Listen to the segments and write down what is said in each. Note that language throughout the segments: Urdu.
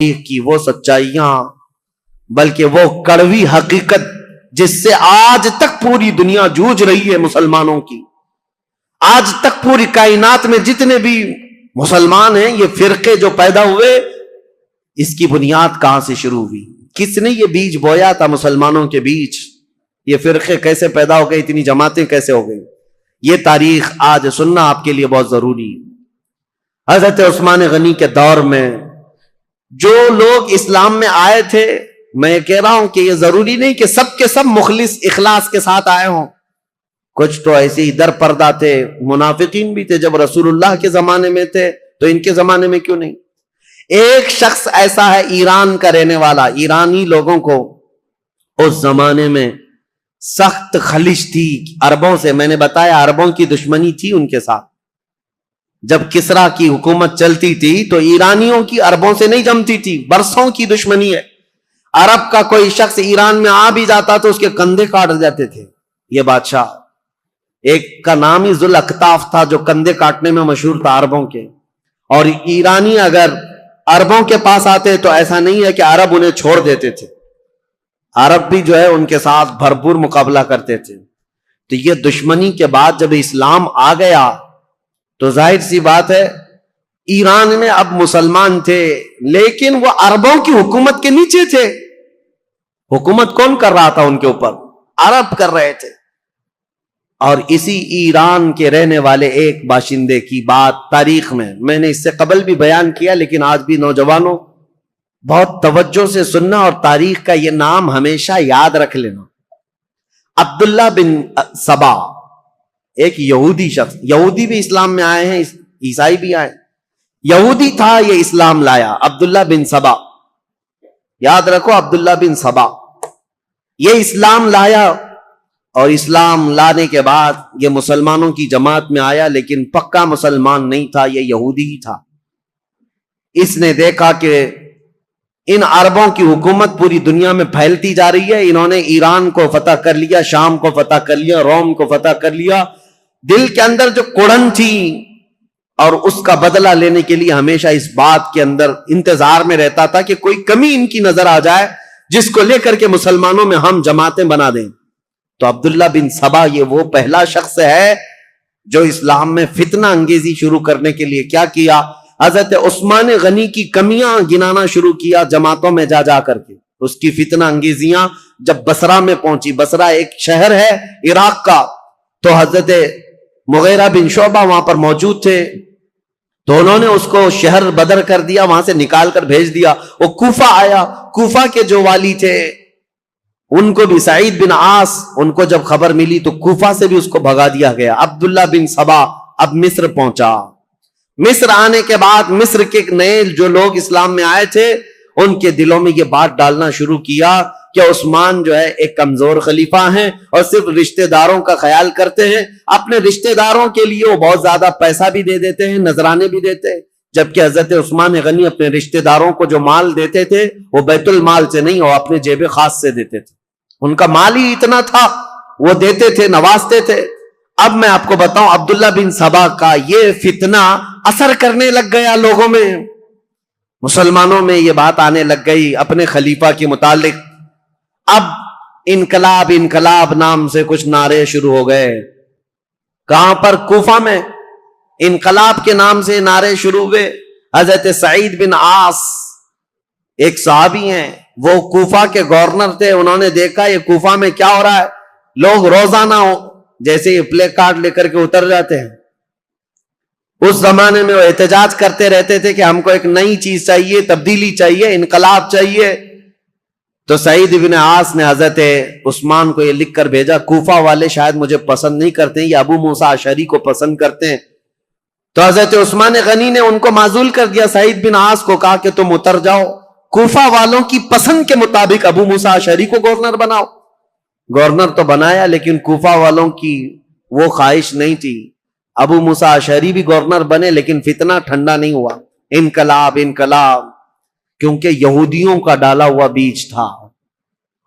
کی وہ سچائیاں بلکہ وہ کڑوی حقیقت جس سے آج تک پوری دنیا جوجھ رہی ہے مسلمانوں کی. آج تک پوری کائنات میں جتنے بھی مسلمان ہیں یہ فرقے جو پیدا ہوئے اس کی بنیاد کہاں سے شروع ہوئی؟ کس نے یہ بیج بویا تھا مسلمانوں کے بیچ؟ یہ فرقے کیسے پیدا ہو گئے؟ اتنی جماعتیں کیسے ہو گئی؟ یہ تاریخ آج سننا آپ کے لیے بہت ضروری ہے. حضرت عثمان غنی کے دور میں جو لوگ اسلام میں آئے تھے، میں کہہ رہا ہوں کہ یہ ضروری نہیں کہ سب کے سب مخلص اخلاص کے ساتھ آئے ہوں. کچھ تو ایسے ہی در پردہ تھے، منافقین بھی تھے. جب رسول اللہ کے زمانے میں تھے تو ان کے زمانے میں کیوں نہیں؟ ایک شخص ایسا ہے ایران کا رہنے والا. ایرانی لوگوں کو اس زمانے میں سخت خلش تھی عربوں سے. میں نے بتایا عربوں کی دشمنی تھی ان کے ساتھ. جب کسرا کی حکومت چلتی تھی تو ایرانیوں کی عربوں سے نہیں جمتی تھی، برسوں کی دشمنی ہے. عرب کا کوئی شخص ایران میں آ بھی جاتا تو اس کے کندھے کاٹ جاتے تھے. یہ بادشاہ ایک کا نام ہی ذوالأکتاف تھا جو کندھے کاٹنے میں مشہور تھا عربوں کے. اور ایرانی اگر عربوں کے پاس آتے تو ایسا نہیں ہے کہ عرب انہیں چھوڑ دیتے تھے، عرب بھی جو ہے ان کے ساتھ بھرپور مقابلہ کرتے تھے. تو یہ دشمنی کے بعد جب اسلام آ گیا تو ظاہر سی بات ہے ایران میں اب مسلمان تھے لیکن وہ عربوں کی حکومت کے نیچے تھے. حکومت کون کر رہا تھا ان کے اوپر؟ عرب کر رہے تھے. اور اسی ایران کے رہنے والے ایک باشندے کی بات تاریخ میں نے اس سے قبل بھی بیان کیا لیکن آج بھی نوجوانوں بہت توجہ سے سننا اور تاریخ کا یہ نام ہمیشہ یاد رکھ لینا. عبداللہ بن سبا، ایک یہودی شخص. یہودی بھی اسلام میں آئے ہیں، عیسائی بھی آئے. یہودی تھا، یہ اسلام لایا. عبداللہ بن سبا، یاد رکھو عبداللہ بن سبا. یہ اسلام لایا اور اسلام لانے کے بعد یہ مسلمانوں کی جماعت میں آیا لیکن پکا مسلمان نہیں تھا، یہ یہودی ہی تھا. اس نے دیکھا کہ ان عربوں کی حکومت پوری دنیا میں پھیلتی جا رہی ہے. انہوں نے ایران کو فتح کر لیا، شام کو فتح کر لیا، روم کو فتح کر لیا. دل کے اندر جو کڑن تھی اور اس کا بدلہ لینے کے لیے ہمیشہ اس بات کے اندر انتظار میں رہتا تھا کہ کوئی کمی ان کی نظر آ جائے جس کو لے کر کے مسلمانوں میں ہم جماعتیں بنا دیں. تو عبداللہ بن سبا یہ وہ پہلا شخص ہے جو اسلام میں فتنہ انگیزی شروع کرنے کے لیے کیا کیا؟ حضرت عثمان غنی کی کمیاں گنانا شروع کیا جماعتوں میں جا جا کر کے. اس کی فتنہ انگیزیاں جب بصرہ میں پہنچی، بصرہ ایک شہر ہے عراق کا، تو حضرت مغیرہ بن شعبہ وہاں پر موجود تھے. تو انہوں نے اس کو شہر بدر کر دیا، وہاں سے نکال کر بھیج دیا. وہ کوفہ آیا. کوفہ کے جو والی تھے ان کو بھی سعید بن عاص، ان کو جب خبر ملی تو کوفہ سے بھی اس کو بھگا دیا گیا. عبداللہ بن سبا اب مصر پہنچا. مصر آنے کے بعد مصر کے نئے جو لوگ اسلام میں آئے تھے ان کے دلوں میں یہ بات ڈالنا شروع کیا کہ عثمان جو ہے ایک کمزور خلیفہ ہیں اور صرف رشتہ داروں کا خیال کرتے ہیں. اپنے رشتہ داروں کے لیے وہ بہت زیادہ پیسہ بھی دے دیتے ہیں، نذرانے بھی دیتے ہیں. جبکہ حضرت عثمان غنی اپنے رشتہ داروں کو جو مال دیتے تھے وہ بیت المال سے نہیں، وہ اپنے جیب خاص سے دیتے تھے. ان کا مال ہی اتنا تھا، وہ دیتے تھے، نوازتے تھے. اب میں آپ کو بتاؤں عبداللہ بن سبا کا یہ فتنہ اثر کرنے لگ گیا لوگوں میں، مسلمانوں میں یہ بات آنے لگ گئی اپنے خلیفہ کے متعلق. اب انقلاب انقلاب نام سے کچھ نعرے شروع ہو گئے. کہاں پر؟ کوفہ میں انقلاب کے نام سے نعرے شروع ہوئے. حضرت سعید بن عاص ایک صحابی ہیں، وہ کوفہ کے گورنر تھے. انہوں نے دیکھا یہ کوفہ میں کیا ہو رہا ہے، لوگ روزانہ جیسے یہ پلے کارڈ لے کر کے اتر جاتے ہیں. اس زمانے میں وہ احتجاج کرتے رہتے تھے کہ ہم کو ایک نئی چیز چاہیے، تبدیلی چاہیے، انقلاب چاہیے. تو سعید بن عاص نے حضرت عثمان کو یہ لکھ کر بھیجا، کوفہ والے شاید مجھے پسند نہیں کرتے ہیں، یہ ابو موسیٰ اشعری کو پسند کرتے ہیں. تو حضرت عثمان غنی نے ان کو معزول کر دیا. سعید بن عاص کو کہا کہ تم اتر جاؤ، کوفہ والوں کی پسند کے مطابق ابو موسیٰ اشعری کو گورنر بناؤ. گورنر تو بنایا لیکن کوفہ والوں کی وہ خواہش نہیں تھی. ابو موسیٰ اشعری بھی گورنر بنے لیکن فتنہ ٹھنڈا نہیں ہوا. انقلاب انقلاب، کیونکہ یہودیوں کا ڈالا ہوا بیج تھا.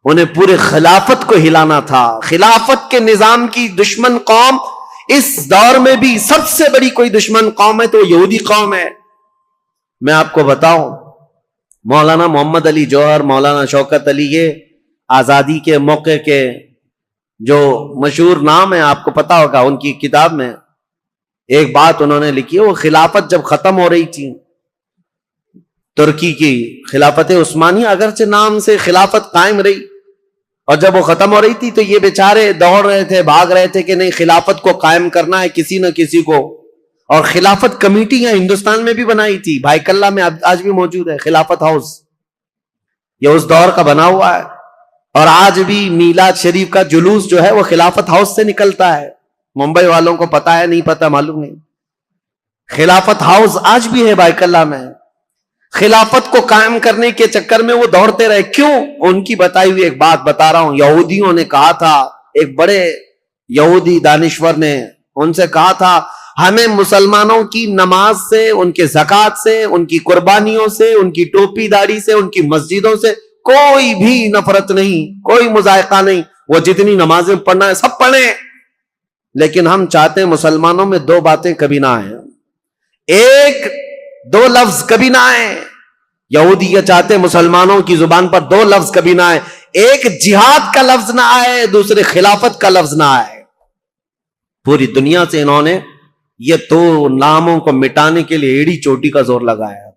انہیں پورے خلافت کو ہلانا تھا. خلافت کے نظام کی دشمن قوم اس دور میں بھی سب سے بڑی کوئی دشمن قوم ہے تو یہودی قوم ہے. میں آپ کو بتاؤں مولانا محمد علی جوہر، مولانا شوکت علی، یہ آزادی کے موقع کے جو مشہور نام ہے، آپ کو پتا ہوگا، ان کی کتاب میں ایک بات انہوں نے لکھی ہے، وہ خلافت جب ختم ہو رہی تھی ترکی کی خلافت عثمانیہ، اگرچہ نام سے خلافت قائم رہی، اور جب وہ ختم ہو رہی تھی تو یہ بیچارے دوڑ رہے تھے، بھاگ رہے تھے کہ نہیں خلافت کو قائم کرنا ہے کسی نہ کسی کو، اور خلافت کمیٹیاں ہندوستان میں بھی بنائی تھی، بھائی کلہ میں آج بھی موجود ہے خلافت ہاؤس، یہ اس دور کا بنا ہوا ہے، اور آج بھی میلاد شریف کا جلوس جو ہے وہ خلافت ہاؤس سے نکلتا ہے، ممبئی والوں کو پتا ہے نہیں پتا معلوم نہیں، خلافت ہاؤس آج بھی ہے بھائی کلہ میں۔ خلافت کو قائم کرنے کے چکر میں وہ دوڑتے رہے، کیوں؟ ان کی بتائی ہوئی ایک بات بتا رہا ہوں، یہودیوں نے کہا تھا، ایک بڑے یہودی دانشور نے ان سے کہا تھا، ہمیں مسلمانوں کی نماز سے، ان کے زکوٰۃ سے، ان کی قربانیوں سے، ان کی ٹوپی داڑھی سے، ان کی مسجدوں سے کوئی بھی نفرت نہیں، کوئی مذائقہ نہیں، وہ جتنی نمازیں پڑھنا ہے سب پڑھیں، لیکن ہم چاہتے ہیں مسلمانوں میں دو باتیں کبھی نہ آئیں، ایک دو لفظ کبھی نہ آئے، یہودی یہ چاہتے ہیں مسلمانوں کی زبان پر دو لفظ کبھی نہ آئے، ایک جہاد کا لفظ نہ آئے، دوسرے خلافت کا لفظ نہ آئے۔ پوری دنیا سے انہوں نے یہ دو ناموں کو مٹانے کے لیے ایڑی چوٹی کا زور لگایا۔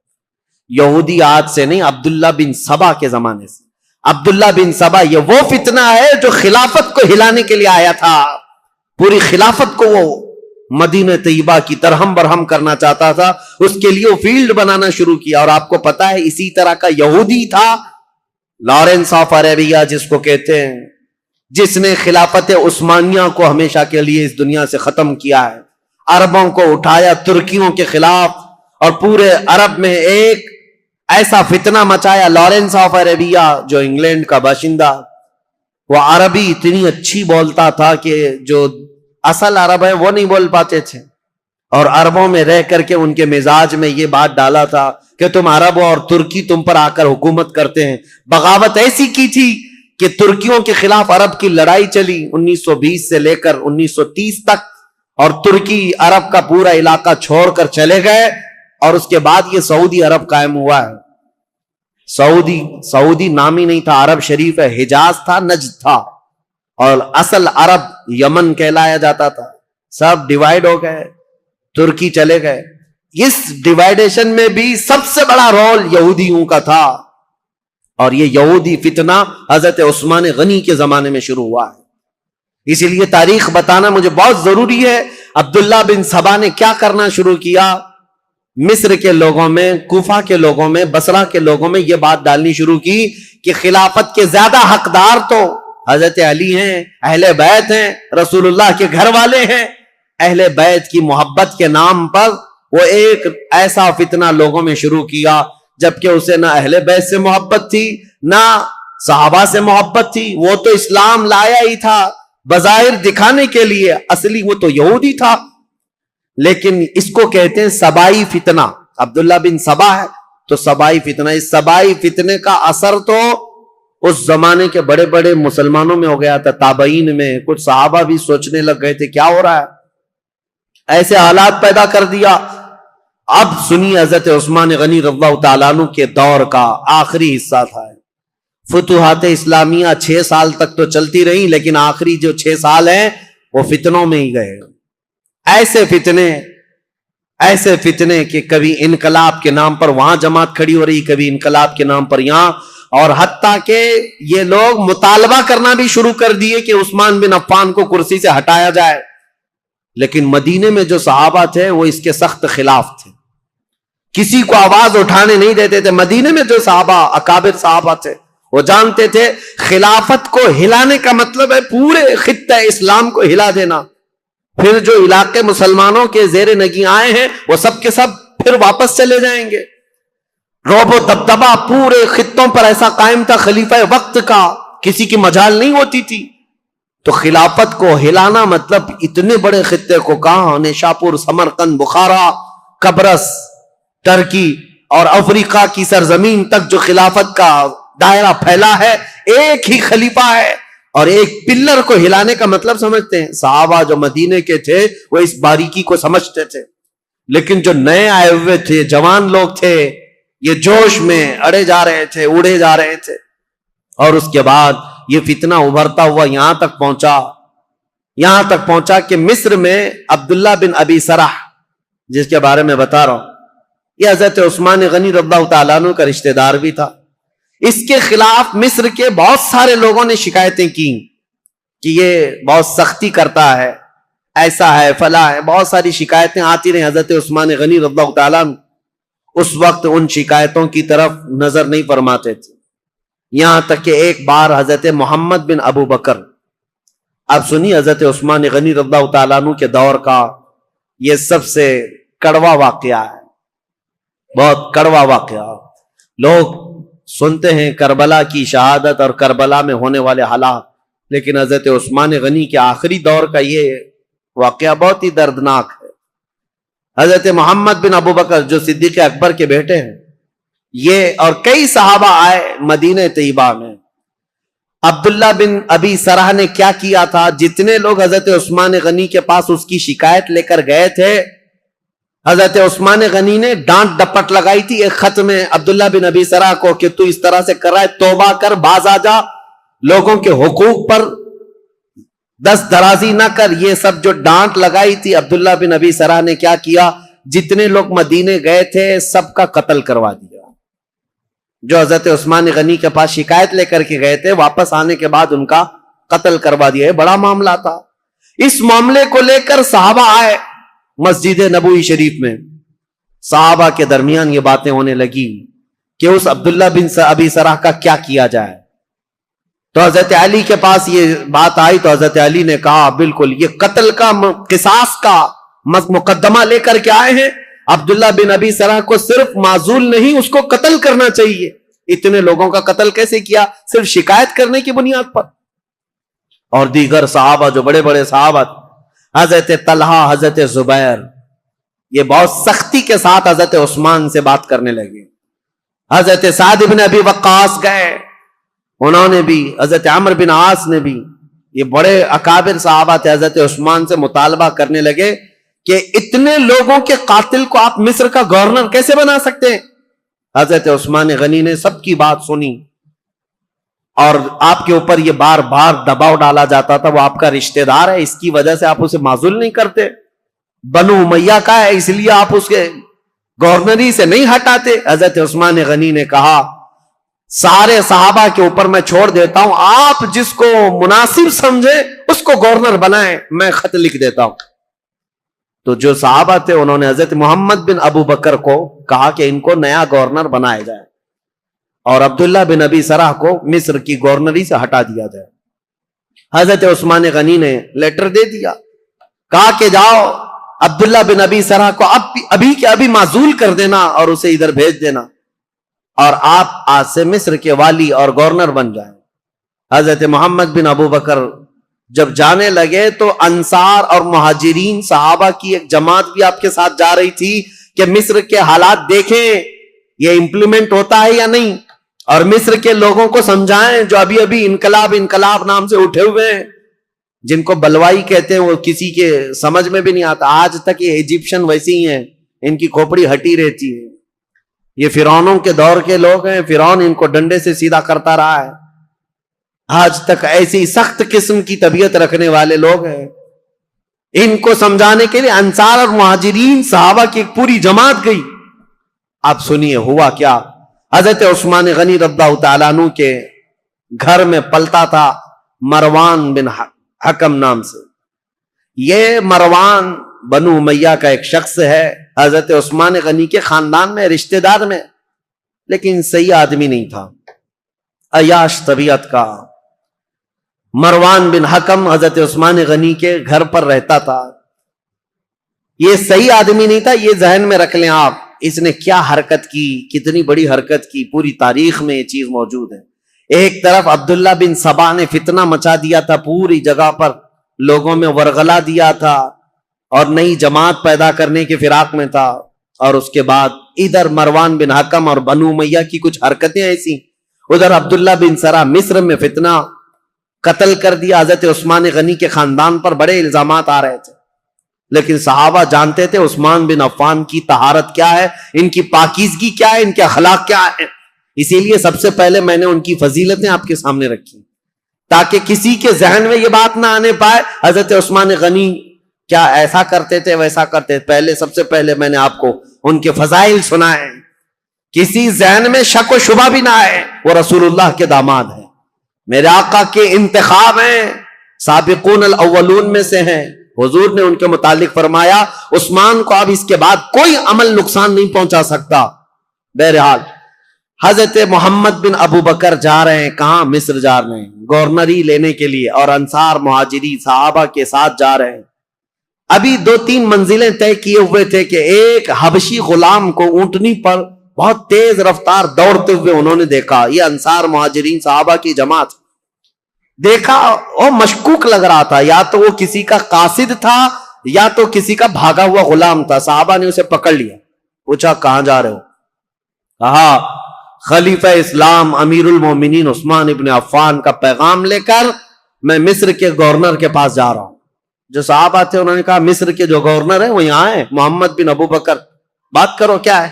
یہودی آج سے نہیں، عبداللہ بن سبا کے زمانے سے، عبداللہ بن سبا یہ وہ فتنہ ہے جو خلافت کو ہلانے کے لیے آیا تھا، پوری خلافت کو وہ مدینہ طیبہ کی درہم برہم کرنا چاہتا تھا، اس کے لیے وہ فیلڈ بنانا شروع کیا، اور آپ کو پتا ہے اسی طرح کا یہودی تھا لارنس آف عربیہ جس کو کہتے ہیں، جس نے خلافت عثمانیہ کو ہمیشہ کے لیے اس دنیا سے ختم کیا ہے، عربوں کو اٹھایا ترکیوں کے خلاف، اور پورے عرب میں ایک ایسا فتنہ مچایا۔ لارنس آف عربیہ جو انگلینڈ کا باشندہ، وہ عربی اتنی اچھی بولتا تھا کہ جو اصل عرب ہے وہ نہیں بول پاتے تھے، اور عربوں میں رہ کر کے ان کے مزاج میں یہ بات ڈالا تھا کہ تم عرب ہو اور ترکی تم پر آ کر حکومت کرتے ہیں۔ بغاوت ایسی کی تھی کہ ترکیوں کے خلاف عرب کی لڑائی چلی 1920 سے لے کر 1930 تک، اور ترکی عرب کا پورا علاقہ چھوڑ کر چلے گئے، اور اس کے بعد یہ سعودی عرب قائم ہوا ہے۔ سعودی نام ہی نہیں تھا، عرب شریف ہے، حجاز تھا، نجد تھا، اور اصل عرب یمن کہلایا جاتا تھا، سب ڈیوائیڈ ہو گئے، ترکی چلے گئے۔ اس ڈیوائیڈیشن میں بھی سب سے بڑا رول یہودیوں کا تھا، اور یہ یہودی فتنہ حضرت عثمان غنی کے زمانے میں شروع ہوا ہے۔ اسی لیے تاریخ بتانا مجھے بہت ضروری ہے۔ عبداللہ بن سبا نے کیا کرنا شروع کیا؟ مصر کے لوگوں میں، کوفہ کے لوگوں میں، بصرہ کے لوگوں میں یہ بات ڈالنی شروع کی کہ خلافت کے زیادہ حقدار تو حضرت علی ہیں، اہل بیت ہیں، رسول اللہ کے گھر والے ہیں۔ اہل بیت کی محبت کے نام پر وہ ایک ایسا فتنہ لوگوں میں شروع کیا، جبکہ اسے نہ اہل بیت سے محبت تھی، نہ صحابہ سے محبت تھی، وہ تو اسلام لایا ہی تھا بظاہر دکھانے کے لیے، اصلی وہ تو یہودی تھا۔ لیکن اس کو کہتے ہیں سبائی فتنہ، عبداللہ بن سبا ہے تو سبائی فتنہ۔ اس سبائی فتنے کا اثر تو اس زمانے کے بڑے بڑے مسلمانوں میں ہو گیا تھا، تابعین میں، کچھ صحابہ بھی سوچنے لگ گئے تھے کیا ہو رہا ہے، ایسے حالات پیدا کر دیا۔ اب سنی حضرت عثمان غنی رضی اللہ تعالیٰ عنہ کے دور کا آخری حصہ تھا۔ فتوحات اسلامیہ 6 سال تک تو چلتی رہی، لیکن آخری جو 6 سال ہیں وہ فتنوں میں ہی گئے۔ ایسے فتنے کہ کبھی انقلاب کے نام پر وہاں جماعت کھڑی ہو رہی، کبھی انقلاب کے نام پر یہاں، اور حتیٰ کہ یہ لوگ مطالبہ کرنا بھی شروع کر دیے کہ عثمان بن عفان کو کرسی سے ہٹایا جائے۔ لیکن مدینے میں جو صحابہ تھے وہ اس کے سخت خلاف تھے، کسی کو آواز اٹھانے نہیں دیتے تھے۔ مدینے میں جو صحابہ، اکابر صحابہ تھے، وہ جانتے تھے خلافت کو ہلانے کا مطلب ہے پورے خطہ اسلام کو ہلا دینا، پھر جو علاقے مسلمانوں کے زیر نگیں آئے ہیں وہ سب کے سب پھر واپس چلے جائیں گے۔ رعب و دبدبہ پورے خطوں پر ایسا قائم تھا خلیفہ وقت کا، کسی کی مجال نہیں ہوتی تھی۔ تو خلافت کو ہلانا مطلب اتنے بڑے خطے کو، کہاں نیشاپور، سمرقند، بخارا، قبرص، ترکی اور افریقہ کی سرزمین تک جو خلافت کا دائرہ پھیلا ہے، ایک ہی خلیفہ ہے، اور ایک پلر کو ہلانے کا مطلب سمجھتے ہیں۔ صحابہ جو مدینے کے تھے وہ اس باریکی کو سمجھتے تھے، لیکن جو نئے آئے ہوئے تھے، جوان لوگ تھے، یہ جوش میں اڑے جا رہے تھے، اڑے جا رہے تھے، اور اس کے بعد یہ فتنہ ابھرتا ہوا یہاں تک پہنچا کہ مصر میں عبداللہ بن ابی سرح، جس کے بارے میں بتا رہا ہوں، یہ حضرت عثمان غنی رضی اللہ تعالیٰ عنہ کا رشتہ دار بھی تھا. اس کے خلاف مصر کے بہت سارے لوگوں نے شکایتیں کی کہ یہ بہت سختی کرتا ہے، ایسا ہے، فلاں ہے، بہت ساری شکایتیں آتی رہیں. حضرت عثمان غنی رضی اللہ تعالیٰ عنہ اس وقت ان شکایتوں کی طرف نظر نہیں فرماتے تھے، یہاں تک کہ ایک بار حضرت محمد بن ابو بکر، آپ سنیے حضرت عثمان غنی رضی اللہ تعالیٰ عنہ کے دور کا یہ سب سے کڑوا واقعہ ہے، بہت کڑوا واقعہ. لوگ سنتے ہیں کربلا کی شہادت اور کربلا میں ہونے والے حالات، لیکن حضرت عثمان غنی کے آخری دور کا یہ واقعہ بہت ہی دردناک ہے. حضرت محمد بن ابو بکر جو صدیق اکبر کے بیٹے ہیں، یہ اور کئی صحابہ آئے مدینہ طیبہ میں. عبداللہ بن ابی سرح نے کیا کیا تھا، جتنے لوگ حضرت عثمان غنی کے پاس اس کی شکایت لے کر گئے تھے، حضرت عثمان غنی نے ڈانٹ ڈپٹ لگائی تھی ایک خط میں عبداللہ بن ابی سرح کو کہ تو اس طرح سے کر رہا ہے، توبہ کر، باز آ جا، لوگوں کے حقوق پر دست درازی نہ کر. یہ سب جو ڈانٹ لگائی تھی، عبداللہ بن ابی سرح نے کیا کیا، جتنے لوگ مدینے گئے تھے سب کا قتل کروا دیا. جو حضرت عثمان غنی کے پاس شکایت لے کر کے گئے تھے، واپس آنے کے بعد ان کا قتل کروا دیا. یہ بڑا معاملہ تھا. اس معاملے کو لے کر صحابہ آئے مسجد نبوی شریف میں. صحابہ کے درمیان یہ باتیں ہونے لگی کہ اس عبداللہ بن ابی سرح کا کیا کیا جائے. تو حضرت علی کے پاس یہ بات آئی تو حضرت علی نے کہا بالکل یہ قتل کا، قصاص کا مقدمہ لے کر کے آئے ہیں. عبداللہ بن ابی سرح کو صرف معزول نہیں، اس کو قتل کرنا چاہیے. اتنے لوگوں کا قتل کیسے کیا؟ صرف شکایت کرنے کی بنیاد پر. اور دیگر صحابہ جو بڑے بڑے صحابہ، حضرت طلحہ، حضرت زبیر، یہ بہت سختی کے ساتھ حضرت عثمان سے بات کرنے لگے. حضرت سعد بن ابی وقاص گئے، انہوں نے بھی، حضرت عمرو بن عاص نے بھی، یہ بڑے اکابر صحابہ تھے، حضرت عثمان سے مطالبہ کرنے لگے کہ اتنے لوگوں کے قاتل کو آپ مصر کا گورنر کیسے بنا سکتے ہیں؟ حضرت عثمان غنی نے سب کی بات سنی، اور آپ کے اوپر یہ بار بار دباؤ ڈالا جاتا تھا، وہ آپ کا رشتہ دار ہے، اس کی وجہ سے آپ اسے معزول نہیں کرتے، بنو امیہ کا ہے اس لیے آپ اس کے گورنری سے نہیں ہٹاتے. حضرت عثمان غنی نے کہا سارے صحابہ کے اوپر میں چھوڑ دیتا ہوں، آپ جس کو مناسب سمجھے اس کو گورنر بنائیں، میں خط لکھ دیتا ہوں. تو جو صحابہ تھے انہوں نے حضرت محمد بن ابو بکر کو کہا کہ ان کو نیا گورنر بنایا جائے اور عبداللہ بن ابی سرح کو مصر کی گورنری سے ہٹا دیا جائے. حضرت عثمان غنی نے لیٹر دے دیا، کہا کہ جاؤ عبداللہ بن ابی سرح کو ابھی کے ابھی معزول کر دینا اور اسے ادھر بھیج دینا، اور آپ آج سے مصر کے والی اور گورنر بن جائیں. حضرت محمد بن ابو بکر جب جانے لگے تو انصار اور مہاجرین صحابہ کی ایک جماعت بھی آپ کے ساتھ جا رہی تھی کہ مصر کے حالات دیکھیں یہ امپلیمنٹ ہوتا ہے یا نہیں، اور مصر کے لوگوں کو سمجھائیں جو ابھی ابھی انقلاب نام سے اٹھے ہوئے ہیں، جن کو بلوائی کہتے ہیں، وہ کسی کے سمجھ میں بھی نہیں آتا. آج تک یہ ایجپشن ویسے ہی ہیں، ان کی کھوپڑی ہٹی رہتی ہے. یہ فرعونوں کے دور کے لوگ ہیں، فرعون ان کو ڈنڈے سے سیدھا کرتا رہا ہے. آج تک ایسی سخت قسم کی طبیعت رکھنے والے لوگ ہیں. ان کو سمجھانے کے لیے انصار اور مہاجرین صحابہ کی ایک پوری جماعت گئی. آپ سنیے ہوا کیا. حضرت عثمان غنی رضی اللہ تعالیٰ عنہ کے گھر میں پلتا تھا مروان بن حکم نام سے. یہ مروان بنو امیہ کا ایک شخص ہے، حضرت عثمان غنی کے خاندان میں، رشتہ دار میں، لیکن صحیح آدمی نہیں تھا، عیاش طبیعت کا. مروان بن حکم حضرت عثمان غنی کے گھر پر رہتا تھا. یہ صحیح آدمی نہیں تھا، یہ ذہن میں رکھ لیں آپ. اس نے کیا حرکت کی، کتنی بڑی حرکت کی، پوری تاریخ میں یہ چیز موجود ہے. ایک طرف عبداللہ بن سبا نے فتنہ مچا دیا تھا پوری جگہ پر، لوگوں میں ورغلا دیا تھا اور نئی جماعت پیدا کرنے کے فراق میں تھا. اور اس کے بعد ادھر مروان بن حکم اور بنو امیہ کی کچھ حرکتیں ایسی، ادھر عبداللہ بن سرح مصر میں فتنہ، قتل کر دیا. حضرت عثمان غنی کے خاندان پر بڑے الزامات آ رہے تھے. لیکن صحابہ جانتے تھے عثمان بن عفان کی طہارت کیا ہے، ان کی پاکیزگی کیا ہے، ان کے اخلاق کیا ہے. اسی لیے سب سے پہلے میں نے ان کی فضیلتیں آپ کے سامنے رکھی تاکہ کسی کے ذہن میں یہ بات نہ آنے پائے حضرت عثمان غنی کیا ایسا کرتے تھے ویسا کرتے تھے. پہلے سب سے پہلے میں نے آپ کو ان کے فضائل سنائے، کسی ذہن میں شک و شبہ بھی نہ آئے. وہ رسول اللہ کے داماد ہیں، میرے آقا کے انتخاب ہیں، سابقون الاولون میں سے ہیں. حضور نے ان کے متعلق فرمایا عثمان کو اب اس کے بعد کوئی عمل نقصان نہیں پہنچا سکتا. بہرحال حضرت محمد بن ابو بکر جا رہے ہیں، کہاں؟ مصر جا رہے ہیں گورنری لینے کے لیے، اور انصار مہاجری صحابہ کے ساتھ جا رہے ہیں. ابھی 2-3 منزلیں طے کیے ہوئے تھے کہ ایک حبشی غلام کو اونٹنی پر بہت تیز رفتار دوڑتے ہوئے انہوں نے دیکھا. یہ انصار مہاجرین صحابہ کی جماعت دیکھا، وہ مشکوک لگ رہا تھا، یا تو وہ کسی کا قاصد تھا یا تو کسی کا بھاگا ہوا غلام تھا. صحابہ نے اسے پکڑ لیا، پوچھا کہاں جا رہے ہو؟ کہا خلیفہ اسلام امیر المومنین عثمان ابن عفان کا پیغام لے کر میں مصر کے گورنر کے پاس جا رہا ہوں. جو صحابہ تھے انہوں نے کہا مصر کے جو گورنر ہیں وہ یہاں ہیں، محمد بن ابو بکر، بات کرو کیا ہے.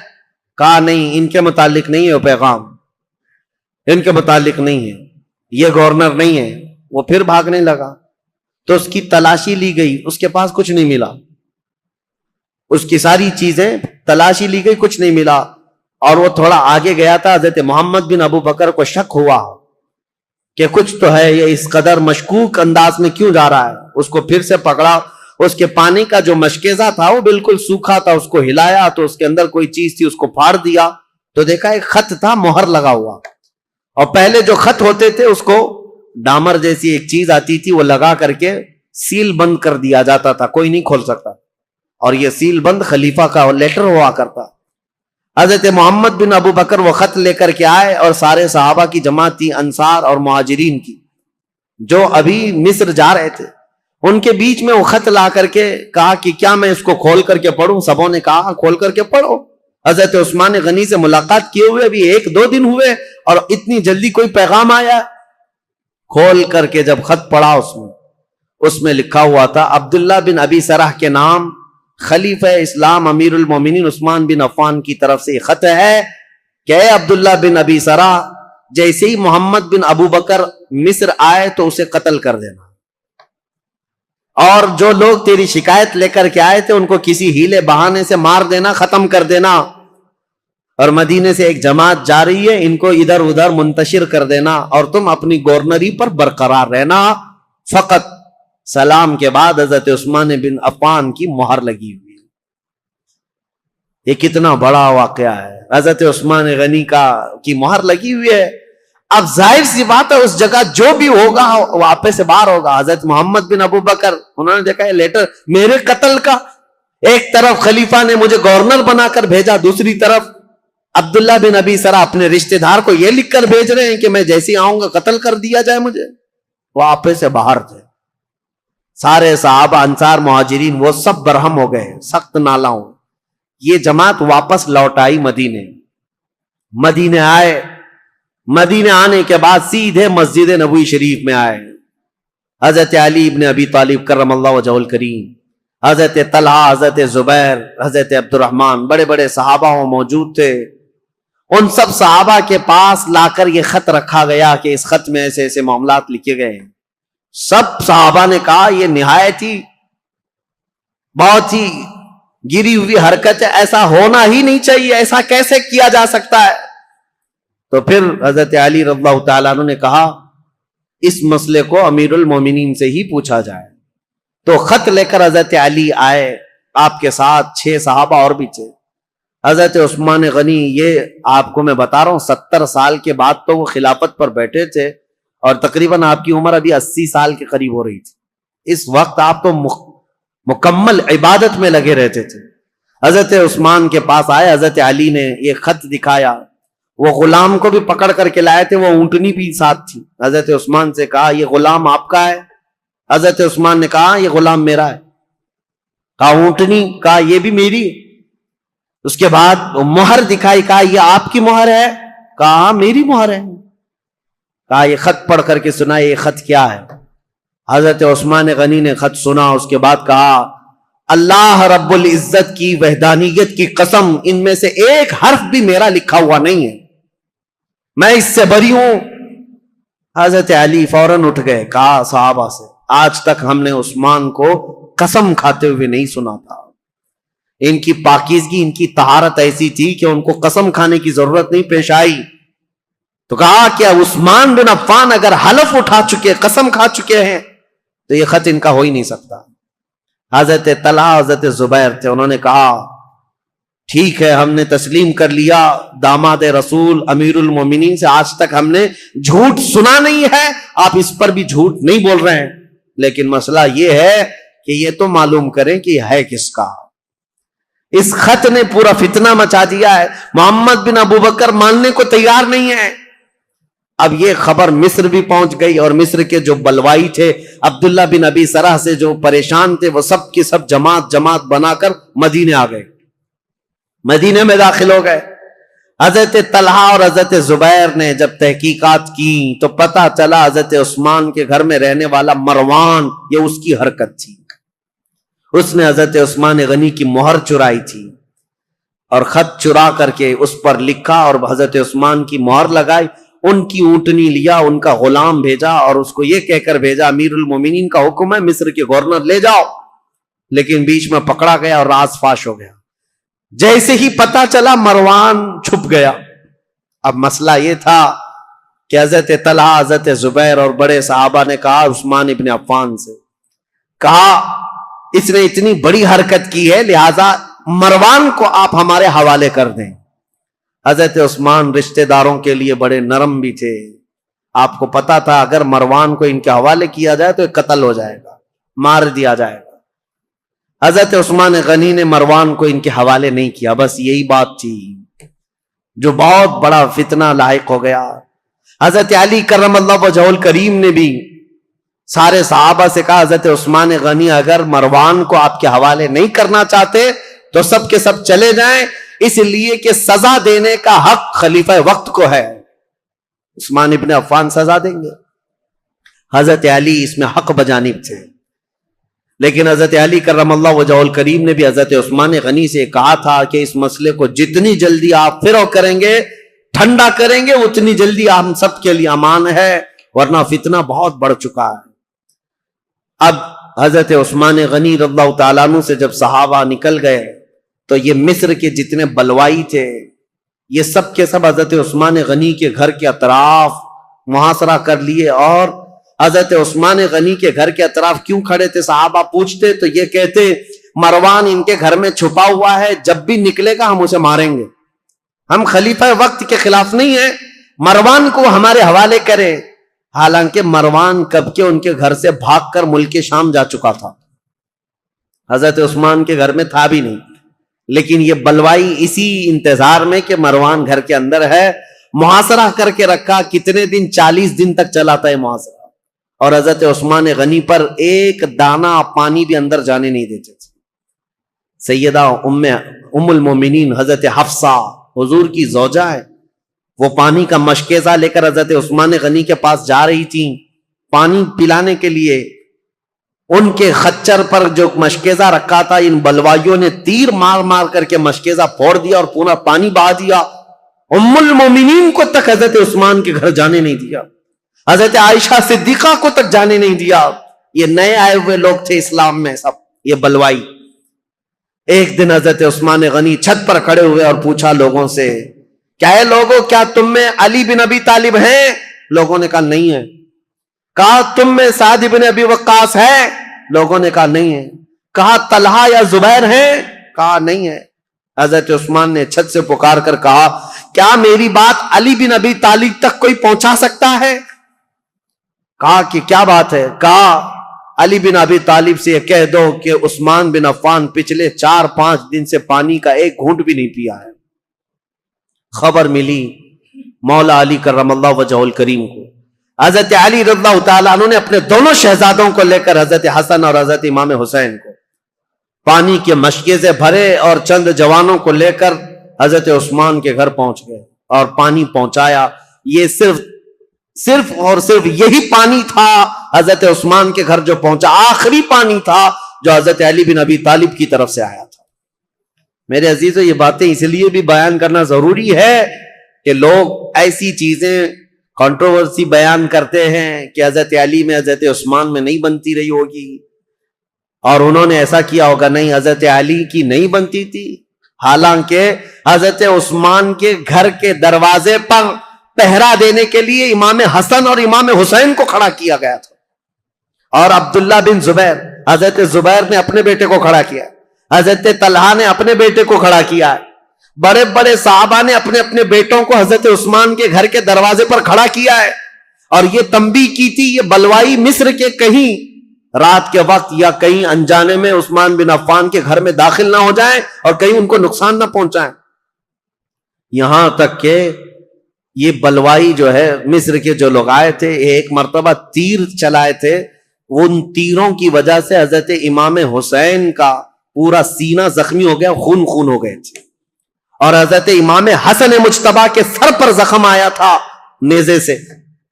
کہا نہیں، ان کے متعلق نہیں ہے وہ پیغام، ان کے متعلق نہیں ہے، یہ گورنر نہیں ہے. وہ پھر بھاگنے لگا تو اس کی تلاشی لی گئی، اس کے پاس کچھ نہیں ملا، اس کی ساری چیزیں تلاشی لی گئی، کچھ نہیں ملا. اور وہ تھوڑا آگے گیا تھا، حضرت محمد بن ابو بکر کو شک ہوا کہ کچھ تو ہے، یہ اس قدر مشکوک انداز میں کیوں جا رہا ہے. اس کو پھر سے پکڑا، اس کے پانی کا جو مشکیزہ تھا وہ بالکل سوکھا تھا، اس کو ہلایا تو اس کے اندر کوئی چیز تھی، اس کو پھاڑ دیا تو دیکھا ایک خط تھا مہر لگا ہوا. اور پہلے جو خط ہوتے تھے اس کو ڈامر جیسی ایک چیز آتی تھی، وہ لگا کر کے سیل بند کر دیا جاتا تھا، کوئی نہیں کھول سکتا. اور یہ سیل بند خلیفہ کا لیٹر ہوا کرتا. حضرت محمد بن ابو بکر وہ خط لے کر کے آئے، اور سارے صحابہ کی جماعت تھی، انصار اور مہاجرین کی، جو ابھی مصر جا رہے تھے. ان کے بیچ میں وہ خط لا کر کے کہا کہ کیا میں اس کو کھول کر کے پڑھوں؟ سبوں نے کہا کھول کر کے پڑھو. حضرت عثمان غنی سے ملاقات کیے ہوئے ابھی 1-2 دن ہوئے اور اتنی جلدی کوئی پیغام آیا. کھول کر کے جب خط پڑھا اس میں لکھا ہوا تھا عبداللہ بن ابی سرح کے نام، خلیفہ اسلام امیر المومنین عثمان بن عفان کی طرف سے یہ خط ہے کہ اے عبداللہ بن ابی سرح، جیسے ہی محمد بن ابو بکر مصر آئے تو اسے قتل کر دینا، اور جو لوگ تیری شکایت لے کر کے آئے تھے ان کو کسی ہیلے بہانے سے مار دینا، ختم کر دینا. اور مدینے سے ایک جماعت جا رہی ہے، ان کو ادھر ادھر منتشر کر دینا، اور تم اپنی گورنری پر برقرار رہنا. فقط سلام کے بعد حضرت عثمان بن عفان کی مہر لگی ہوئی. یہ کتنا بڑا واقعہ ہے، حضرت عثمان غنی کی مہر لگی ہوئی ہے. اب ظاہر سی بات ہے اس جگہ جو بھی ہوگا وہ آپے سے باہر ہوگا. حضرت محمد بن ابو بکر انہوں نے دیکھا یہ لیٹر میرے قتل کا، ایک طرف خلیفہ نے مجھے گورنر بنا کر بھیجا، دوسری طرف عبداللہ بن ابی سرح اپنے رشتہ دار کو یہ لکھ کر بھیج رہے ہیں کہ میں جیسے آؤں گا قتل کر دیا جائے مجھے. وہ آپے سے باہر تھے. سارے صحابہ انصار مہاجرین وہ سب برہم ہو گئے، سخت نالاؤں. یہ جماعت واپس لوٹ آئی مدینے آئے. مدینے آنے کے بعد سیدھے مسجد نبوی شریف میں آئے. حضرت علی ابن ابی طالب کرم اللہ وجہہ الکریم، حضرت طلحہ، حضرت زبیر، حضرت عبد الرحمن، بڑے بڑے صحابہ موجود تھے. ان سب صحابہ کے پاس لا کر یہ خط رکھا گیا کہ اس خط میں ایسے ایسے معاملات لکھے گئے ہیں. سب صحابہ نے کہا یہ نہایت ہی بہت ہی گری ہوئی حرکت ہے، ایسا ہونا ہی نہیں چاہیے، ایسا کیسے کیا جا سکتا ہے. تو پھر حضرت علی رضی اللہ تعالیٰ عنہ نے کہا اس مسئلے کو امیر المومنین سے ہی پوچھا جائے. تو خط لے کر حضرت علی آئے، آپ کے ساتھ 6 صحابہ اور بھی تھے. حضرت عثمان غنی، یہ آپ کو میں بتا رہا ہوں 70 سال کے بعد تو وہ خلافت پر بیٹھے تھے، اور تقریباً آپ کی عمر ابھی 80 سال کے قریب ہو رہی تھی. اس وقت آپ تو مکمل عبادت میں لگے رہتے تھے. حضرت عثمان کے پاس آئے، حضرت علی نے یہ خط دکھایا. وہ غلام کو بھی پکڑ کر کے لائے تھے، وہ اونٹنی بھی ساتھ تھی. حضرت عثمان سے کہا یہ غلام آپ کا ہے؟ حضرت عثمان نے کہا یہ غلام میرا ہے. کہا اونٹنی؟ کہا یہ بھی میری. اس کے بعد مہر دکھائی، کہا یہ آپ کی مہر ہے؟ کہا میری مہر ہے. کہا یہ خط پڑھ کر کے سنا، یہ خط کیا ہے؟ حضرت عثمان غنی نے خط سنا، اس کے بعد کہا اللہ رب العزت کی وحدانیت کی قسم، ان میں سے ایک حرف بھی میرا لکھا ہوا نہیں ہے، میں اس سے بری ہوں۔ حضرت علی فوراً اٹھ گئے، کہا صحابہ سے آج تک ہم نے عثمان کو قسم کھاتے ہوئے نہیں سنا تھا، ان کی پاکیزگی، ان کی طہارت ایسی تھی کہ ان کو قسم کھانے کی ضرورت نہیں پیش آئی۔ تو کہا کہ عثمان بن عفان اگر حلف اٹھا چکے، قسم کھا چکے ہیں، تو یہ خط ان کا ہو ہی نہیں سکتا۔ حضرت طلحہ حضرت زبیر تھے، انہوں نے کہا ٹھیک ہے، ہم نے تسلیم کر لیا، داماد رسول امیر المومنین سے آج تک ہم نے جھوٹ سنا نہیں ہے، آپ اس پر بھی جھوٹ نہیں بول رہے ہیں، لیکن مسئلہ یہ ہے کہ یہ تو معلوم کریں کہ یہ ہے کس کا۔ اس خط نے پورا فتنہ مچا دیا ہے، محمد بن ابو بکر ماننے کو تیار نہیں ہے۔ اب یہ خبر مصر بھی پہنچ گئی، اور مصر کے جو بلوائی تھے عبداللہ بن ابی سرح سے جو پریشان تھے، وہ سب کی سب جماعت بنا کر مدینے آ گئے، مدینے میں داخل ہو گئے۔ حضرت طلحہ اور حضرت زبیر نے جب تحقیقات کی تو پتہ چلا حضرت عثمان کے گھر میں رہنے والا مروان، یہ اس کی حرکت تھی، اس نے حضرت عثمان غنی کی مہر چرائی تھی اور خط چرا کر کے اس پر لکھا اور حضرت عثمان کی مہر لگائی، ان کی اونٹنی لیا، ان کا غلام بھیجا اور اس کو یہ کہہ کر بھیجا امیر المومنین کا حکم ہے مصر کے گورنر لے جاؤ، لیکن بیچ میں پکڑا گیا اور راز فاش ہو گیا۔ جیسے ہی پتا چلا مروان چھپ گیا۔ اب مسئلہ یہ تھا کہ حضرت طلحہ حضرت زبیر اور بڑے صحابہ نے کہا عثمان ابن عفان سے، کہا اس نے اتنی بڑی حرکت کی ہے لہذا مروان کو آپ ہمارے حوالے کر دیں۔ حضرت عثمان رشتہ داروں کے لیے بڑے نرم بھی تھے، آپ کو پتا تھا اگر مروان کو ان کے حوالے کیا جائے تو قتل ہو جائے گا، مار دیا جائے گا۔ حضرت عثمان غنی نے مروان کو ان کے حوالے نہیں کیا، بس یہی بات تھی جو بہت بڑا فتنہ لاحق ہو گیا۔ حضرت علی کرم اللہ وجہہ الکریم نے بھی سارے صحابہ سے کہا حضرت عثمان غنی اگر مروان کو آپ کے حوالے نہیں کرنا چاہتے تو سب کے سب چلے جائیں، اس لیے کہ سزا دینے کا حق خلیفہ وقت کو ہے، عثمان ابن عفان سزا دیں گے۔ حضرت علی اس میں حق بجانب تھے، لیکن حضرت علی کرم اللہ وجہہ الکریم نے بھی حضرت عثمان غنی سے کہا تھا کہ اس مسئلے کو جتنی جلدی آپ فرو کریں گے، ٹھنڈا کریں گے، اتنی جلدی ہم سب کے لیے امان ہے، ورنہ فتنہ بہت بڑھ چکا ہے۔ اب حضرت عثمان غنی رضی اللہ تعالیٰ عنہ سے جب صحابہ نکل گئے تو یہ مصر کے جتنے بلوائی تھے یہ سب کے سب حضرت عثمان غنی کے گھر کے اطراف محاصرہ کر لیے، اور حضرت عثمان غنی کے گھر کے اطراف کیوں کھڑے تھے صحابہ پوچھتے تو یہ کہتے مروان ان کے گھر میں چھپا ہوا ہے، جب بھی نکلے گا ہم اسے ماریں گے، ہم خلیفہ وقت کے خلاف نہیں ہیں، مروان کو ہمارے حوالے کریں۔ حالانکہ مروان کب کے ان کے گھر سے بھاگ کر ملک شام جا چکا تھا، حضرت عثمان کے گھر میں تھا بھی نہیں، لیکن یہ بلوائی اسی انتظار میں کہ مروان گھر کے اندر ہے محاصرہ کر کے رکھا۔ کتنے دن؟ 40 دن تک چلا تھا یہ محاصرہ، اور حضرت عثمان غنی پر ایک دانہ پانی بھی اندر جانے نہیں دیتے تھے۔ سیدہ ام المومنین حضرت حفصہ حضور کی زوجہ ہے، وہ پانی کا مشکیزہ لے کر حضرت عثمان غنی کے پاس جا رہی تھی پانی پلانے کے لیے، ان کے خچر پر جو مشکیزہ رکھا تھا ان بلوائیوں نے تیر مار مار کر کے مشکیزہ پھوڑ دیا اور پورا پانی بہا دیا۔ ام المومنین کو تک حضرت عثمان کے گھر جانے نہیں دیا، حضرت عائشہ صدیقہ کو تک جانے نہیں دیا۔ یہ نئے آئے ہوئے لوگ تھے اسلام میں سب، یہ بلوائی۔ ایک دن حضرت عثمان غنی چھت پر کھڑے ہوئے اور پوچھا لوگوں سے، کیا ہے لوگوں، کیا تم میں علی بن ابی طالب ہیں؟ لوگوں نے کہا نہیں ہے۔ کہا تم میں سعد بن ابی وقاص ہے؟ لوگوں نے کہا نہیں ہے۔ کہا طلحہ یا زبیر ہیں؟ کہا نہیں ہے۔ حضرت عثمان نے چھت سے پکار کر کہا کیا میری بات علی بن ابی طالب تک کوئی پہنچا سکتا ہے؟ کہا کہ کیا بات ہے؟ کہا علی بن ابی طالب سے یہ کہہ دو کہ عثمان بن عفان پچھلے 4-5 دن سے پانی کا ایک گھونٹ بھی نہیں پیا ہے۔ خبر ملی مولا علی کرم اللہ وجہہ الکریم کو، حضرت علی رضی اللہ تعالیٰ عنہ نے اپنے دونوں شہزادوں کو لے کر حضرت حسن اور حضرت امام حسین کو پانی کے مشکیزے بھرے اور چند جوانوں کو لے کر حضرت عثمان کے گھر پہنچ گئے اور پانی پہنچایا۔ یہ صرف اور صرف یہی پانی تھا حضرت عثمان کے گھر جو پہنچا، آخری پانی تھا جو حضرت علی بن ابی طالب کی طرف سے آیا تھا۔ میرے عزیزو، یہ باتیں اس لیے بھی بیان کرنا ضروری ہے کہ لوگ ایسی چیزیں کنٹروورسی بیان کرتے ہیں کہ حضرت علی میں حضرت عثمان میں نہیں بنتی رہی ہوگی، اور انہوں نے ایسا کیا ہوگا۔ نہیں، حضرت علی کی نہیں بنتی تھی، حالانکہ حضرت عثمان کے گھر کے دروازے پر پہرا دینے کے لیے امام حسن اور امام حسین کو کھڑا کیا گیا تھا، اور عبداللہ بن زبیر، حضرت زبیر نے اپنے بیٹے کو کھڑا کیا، حضرت طلحہ نے اپنے بیٹے کو کھڑا کیا ہے، بڑے بڑے صحابہ نے اپنے اپنے بیٹوں کو حضرت عثمان کے گھر کے دروازے پر کھڑا کیا ہے، اور یہ تنبیہ کی تھی یہ بلوائی مصر کے کہیں رات کے وقت یا کہیں انجانے میں عثمان بن عفان کے گھر میں داخل نہ ہو جائیں اور کہیں ان کو نقصان نہ پہنچائیں۔ یہاں تک کہ یہ بلوائی جو ہے مصر کے جو لوگ آئے تھے، ایک مرتبہ تیر چلائے تھے، ان تیروں کی وجہ سے حضرت امام حسین کا پورا سینہ زخمی ہو گیا، خون خون ہو گئے تھے، اور حضرت امام حسن مجتبی کے سر پر زخم آیا تھا نیزے سے۔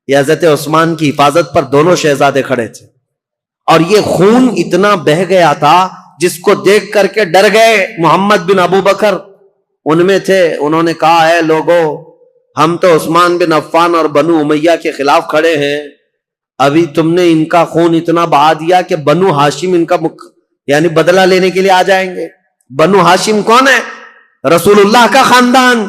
یہ حضرت عثمان کی حفاظت پر دونوں شہزادے کھڑے تھے، اور یہ خون اتنا بہہ گیا تھا جس کو دیکھ کر کے ڈر گئے محمد بن ابو بکر ان میں تھے۔ انہوں نے کہا، اے لوگو، ہم تو عثمان بن عفان اور بنو امیہ کے خلاف کھڑے ہیں، ابھی تم نے ان کا خون اتنا بہا دیا کہ بنو ہاشم ان کا یعنی بدلہ لینے کے لیے آ جائیں گے۔ بنو ہاشم کون ہے؟ رسول اللہ کا خاندان،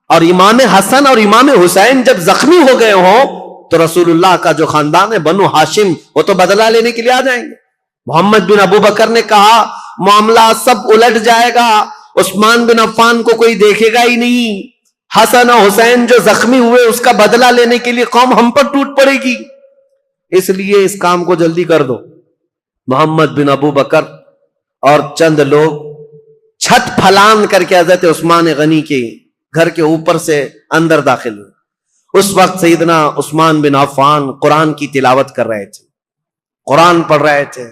اور امام حسن اور امام حسین جب زخمی ہو گئے ہوں تو رسول اللہ کا جو خاندان ہے بنو ہاشم، وہ تو بدلہ لینے کے لیے آ جائیں گے۔ محمد بن ابو بکر نے کہا، معاملہ سب الٹ جائے گا، عثمان بن عفان کو کوئی دیکھے گا ہی نہیں، حسن اور حسین جو زخمی ہوئے اس کا بدلہ لینے کے لیے قوم ہم پر ٹوٹ پڑے گی، اس لیے اس کام کو جلدی کر دو۔ محمد بن ابو بکر اور چند لوگ چھت پھلان کر کے حضرت عثمان غنی کے گھر کے اوپر سے اندر داخل ہوئے۔ اس وقت سیدنا عثمان بن عفان قرآن کی تلاوت کر رہے تھے، قرآن پڑھ رہے تھے،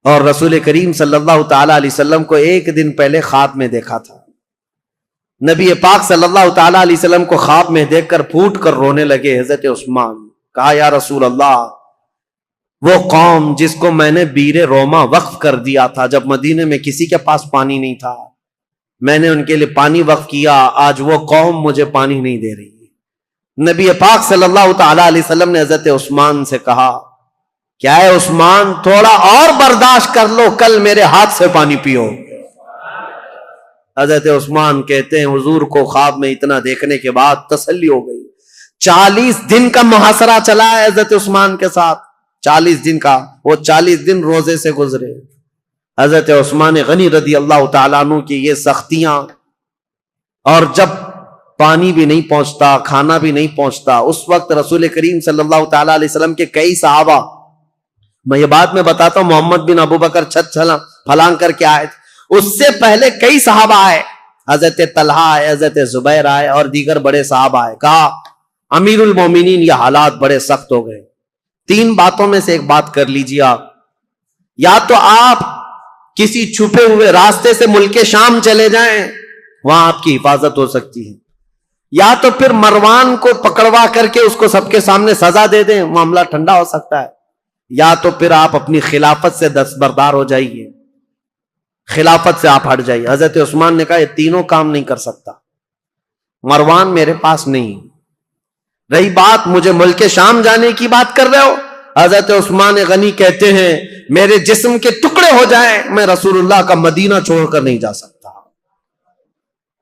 اور رسول کریم صلی اللہ تعالی علیہ وسلم کو ایک دن پہلے خواب میں دیکھا تھا۔ نبی پاک صلی اللہ تعالی علیہ وسلم کو خواب میں دیکھ کر پھوٹ کر رونے لگے حضرت عثمان۔ کہا، یا رسول اللہ، وہ قوم جس کو میں نے بیر روما وقف کر دیا تھا جب مدینے میں کسی کے پاس پانی نہیں تھا، میں نے ان کے لیے پانی وقف کیا، آج وہ قوم مجھے پانی نہیں دے رہی۔ نبی پاک صلی اللہ تعالی علیہ وسلم نے حضرت عثمان سے کہا، کیا ہے عثمان، تھوڑا اور برداشت کر لو، کل میرے ہاتھ سے پانی پیو۔ حضرت عثمان کہتے ہیں حضور کو خواب میں اتنا دیکھنے کے بعد تسلی ہو گئی۔ 40 دن کا محاصرہ چلا ہے حضرت عثمان کے ساتھ، 40 دن کا، وہ 40 دن روزے سے گزرے۔ حضرت عثمان غنی رضی اللہ تعالیٰ عنہ کی یہ سختیاں، اور جب پانی بھی نہیں پہنچتا، کھانا بھی نہیں پہنچتا، اس وقت رسول کریم صلی اللہ تعالیٰ علیہ وسلم کے کئی صحابہ، میں یہ بات میں بتاتا ہوں، محمد بن ابو بکر چھت پھلانگ کر کے آئے تھے، اس سے پہلے کئی صحابہ آئے، حضرت طلحہ آئے، حضرت زبیر آئے، اور دیگر بڑے صحابہ آئے۔ کہا، امیر المومنین، یہ حالات بڑے سخت ہو گئے، 3 باتوں میں سے ایک بات کر لیجیے آپ، یا تو آپ کسی چھپے ہوئے راستے سے ملک شام چلے جائیں، وہاں آپ کی حفاظت ہو سکتی ہے، یا تو پھر مروان کو پکڑوا کر کے اس کو سب کے سامنے سزا دے دیں، معاملہ ٹھنڈا ہو سکتا ہے، یا تو پھر آپ اپنی خلافت سے دستبردار ہو جائیے، خلافت سے آپ ہٹ جائیے۔ حضرت عثمان نے کہا، یہ تینوں کام نہیں کر سکتا، مروان میرے پاس نہیں، رہی بات مجھے ملک شام جانے کی بات کر رہے ہو، حضرت عثمان غنی کہتے ہیں میرے جسم کے ٹکڑے ہو جائیں، میں رسول اللہ کا مدینہ چھوڑ کر نہیں جا سکتا،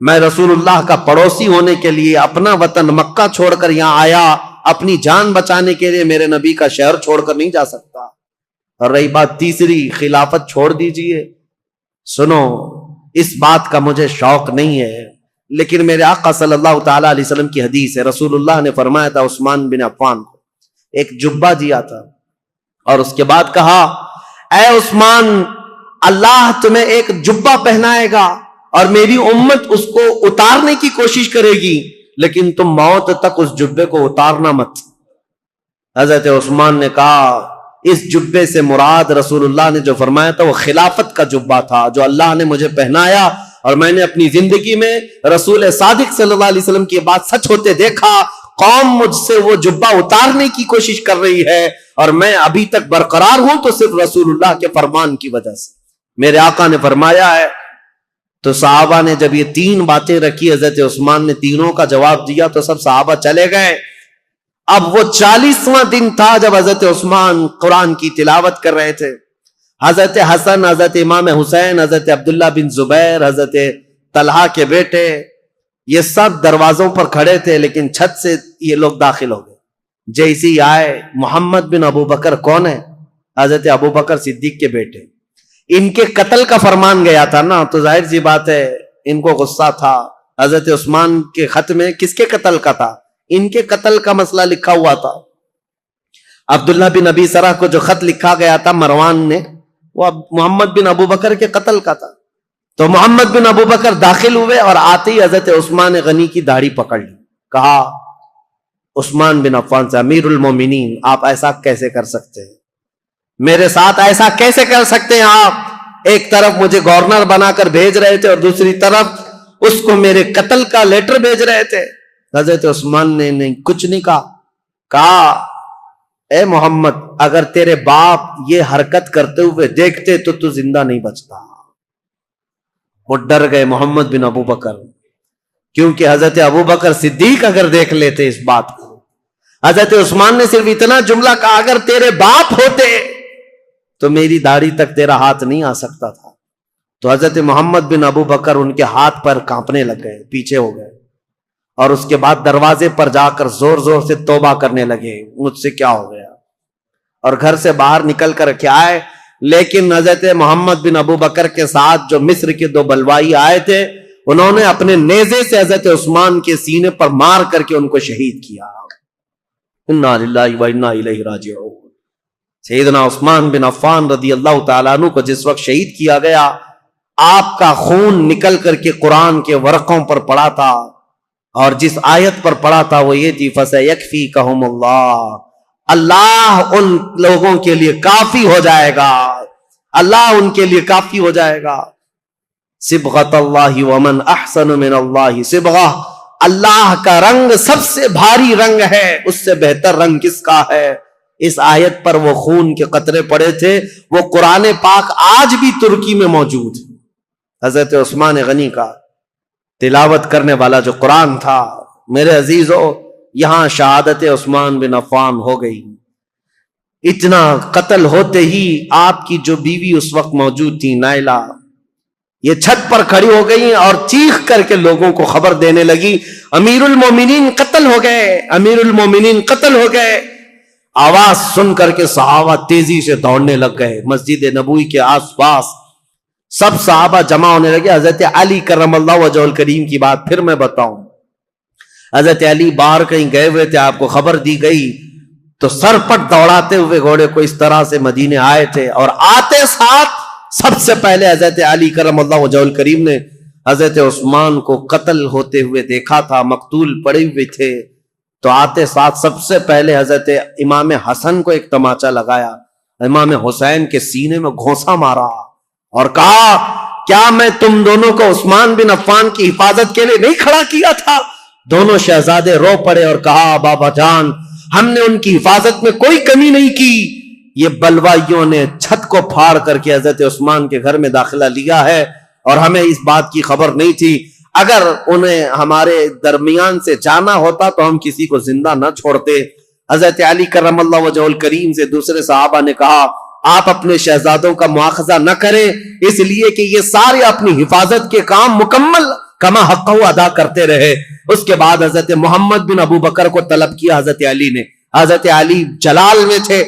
میں رسول اللہ کا پڑوسی ہونے کے لیے اپنا وطن مکہ چھوڑ کر یہاں آیا، اپنی جان بچانے کے لیے میرے نبی کا شہر چھوڑ کر نہیں جا سکتا۔ اور رہی بات تیسری، خلافت چھوڑ دیجئے، سنو، اس بات کا مجھے شوق نہیں ہے، لیکن میرے آقا صلی اللہ تعالی علیہ وسلم کی حدیث ہے، رسول اللہ نے فرمایا تھا عثمان بن عفان کو ایک جبہ دیا تھا، اور اس کے بعد کہا، اے عثمان، اللہ تمہیں ایک جبہ پہنائے گا اور میری امت اس کو اتارنے کی کوشش کرے گی، لیکن تم موت تک اس جبے کو اتارنا مت۔ حضرت عثمان نے کہا، اس جبے سے مراد رسول اللہ نے جو فرمایا تھا وہ خلافت کا جبہ تھا جو اللہ نے مجھے پہنایا، اور میں نے اپنی زندگی میں رسول صادق صلی اللہ علیہ وسلم کی بات سچ ہوتے دیکھا، قوم مجھ سے وہ جبہ اتارنے کی کوشش کر رہی ہے اور میں ابھی تک برقرار ہوں تو صرف رسول اللہ کے فرمان کی وجہ سے. میرے آقا نے فرمایا ہے. تو صحابہ نے جب یہ تین باتیں رکھی, حضرت عثمان نے تینوں کا جواب دیا تو سب صحابہ چلے گئے. اب وہ 40واں دن تھا جب حضرت عثمان قرآن کی تلاوت کر رہے تھے. حضرت حسن, حضرت امام حسین, حضرت عبداللہ بن زبیر, حضرت طلحہ کے بیٹے, یہ سب دروازوں پر کھڑے تھے, لیکن چھت سے یہ لوگ داخل ہو گئے. جیسے ہی آئے, محمد بن ابو بکر کون ہے؟ حضرت ابو بکر صدیق کے بیٹے. ان کے قتل کا فرمان گیا تھا نا, تو ظاہر سی بات ہے ان کو غصہ تھا. حضرت عثمان کے خط میں کس کے قتل کا تھا؟ ان کے قتل کا مسئلہ لکھا ہوا تھا. عبداللہ بن ابی سرح کو جو خط لکھا گیا تھا مروان نے, وہ محمد بن ابو بکر کے قتل کا تھا. تو محمد بن ابو بکر داخل ہوئے اور آتے ہی حضرت عثمان غنی کی داڑھی پکڑ لی. کہا عثمان بن عفان سے, امیر المومنین آپ ایسا کیسے کر سکتے ہیں؟ میرے ساتھ ایسا کیسے کر سکتے ہیں آپ؟ ایک طرف مجھے گورنر بنا کر بھیج رہے تھے اور دوسری طرف اس کو میرے قتل کا لیٹر بھیج رہے تھے. حضرت عثمان نے نہیں کچھ نہیں کہا. کہا اے محمد, اگر تیرے باپ یہ حرکت کرتے ہوئے دیکھتے تو زندہ نہیں بچتا. وہ ڈر گئے محمد بن ابو بکر, کیونکہ حضرت ابو بکر صدیق اگر دیکھ لیتے اس بات کو. حضرت عثمان نے صرف اتنا جملہ کہا, اگر تیرے باپ ہوتے تو میری داڑھی تک تیرا ہاتھ نہیں آ سکتا تھا. تو حضرت محمد بن ابو بکر ان کے ہاتھ پر کانپنے لگ گئے, پیچھے ہو گئے, اور اس کے بعد دروازے پر جا کر زور زور سے توبہ کرنے لگے, مجھ سے کیا ہو گیا, اور گھر سے باہر نکل کر کے آئے. لیکن حضرت محمد بن ابو بکر کے ساتھ جو مصر کے دو بلوائی آئے تھے, انہوں نے اپنے نیزے سے حضرت عثمان کے سینے پر مار کر کے ان کو شہید کیا. انا للہ و انا الیہ راجعون. سیدنا عثمان بن عفان رضی اللہ تعالیٰ عنہ کو جس وقت شہید کیا گیا, آپ کا خون نکل کر کے قرآن کے ورقوں پر پڑا تھا, اور جس آیت پر پڑا تھا وہ یہ تھی, فَسَيَكْفِيكَهُمُ اللَّهُ, اللہ ان لوگوں کے لیے کافی ہو جائے گا, اللہ ان کے لیے کافی ہو جائے گا. صبغۃ اللہ ومن احسن من اللہ صبغہ, اللہ کا رنگ سب سے بھاری رنگ ہے, اس سے بہتر رنگ کس کا ہے؟ اس آیت پر وہ خون کے قطرے پڑے تھے. وہ قرآن پاک آج بھی ترکی میں موجود ہے. حضرت عثمان غنی کا تلاوت کرنے والا جو قرآن تھا, میرے عزیزو, یہاں شہادت عثمان بن عفان ہو گئی. اتنا قتل ہوتے ہی آپ کی جو بیوی اس وقت موجود تھی نائلہ, یہ چھت پر کھڑی ہو گئی اور چیخ کر کے لوگوں کو خبر دینے لگی, امیر المومنین قتل ہو گئے, امیر المومنین قتل ہو گئے. آواز سن کر کے صحابہ تیزی سے دوڑنے لگ گئے. مسجد نبوی کے آس پاس سب صحابہ جمع ہونے لگے. حضرت علی کرم اللہ وجہہ الکریم کی بات پھر میں بتاؤں. حضرت علی باہر کہیں گئے ہوئے تھے, آپ کو خبر دی گئی تو سرپٹ دوڑاتے ہوئے گھوڑے کو اس طرح سے مدینے آئے تھے, اور آتے ساتھ سب سے پہلے حضرت علی کرم اللہ وجہہ الکریم نے حضرت عثمان کو قتل ہوتے ہوئے دیکھا تھا, مقتول پڑے ہوئے تھے. تو آتے ساتھ سب سے پہلے حضرت امام حسن کو ایک تماچا لگایا, امام حسین کے سینے میں گھونسا مارا اور کہا, کیا میں تم دونوں کو عثمان بن عفان کی حفاظت کے لیے نہیں کھڑا کیا تھا؟ دونوں شہزادے رو پڑے اور کہا, بابا جان, ہم نے ان کی حفاظت میں کوئی کمی نہیں کی. یہ بلوائیوں نے چھت کو پھاڑ کر کے حضرت عثمان کے گھر میں داخلہ لیا ہے, اور ہمیں اس بات کی خبر نہیں تھی. اگر انہیں ہمارے درمیان سے جانا ہوتا تو ہم کسی کو زندہ نہ چھوڑتے. حضرت علی کرم اللہ وجہہ الکریم سے دوسرے صحابہ نے کہا, آپ اپنے شہزادوں کا مواخذہ نہ کریں, اس لیے کہ یہ سارے اپنی حفاظت کے کام مکمل کما حق ادا کرتے رہے. اس کے بعد حضرت محمد بن ابو بکر کو طلب کیا حضرت علی نے. حضرت علی جلال میں تھے,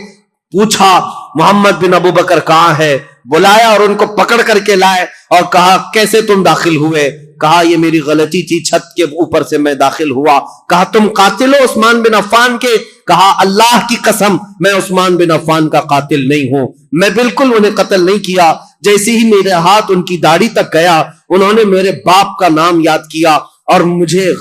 پوچھا محمد بن ابو بکر کہاں ہے, بلایا اور ان کو پکڑ کر کے لائے اور کہا, کیسے تم داخل ہوئے؟ کہا, یہ میری غلطی تھی, چھت کے اوپر سے میں داخل ہوا. کہا, تم قاتل ہو عثمان بن عفان کے؟ کہا, اللہ کی قسم میں عثمان بن عفان کا قاتل نہیں ہوں, میں بالکل انہیں قتل نہیں کیا. جیسے ہی میرے ہاتھ ان کی داڑھی تک گیا, انہوں نے میرے باپ کا نام یاد کیا اور مجھے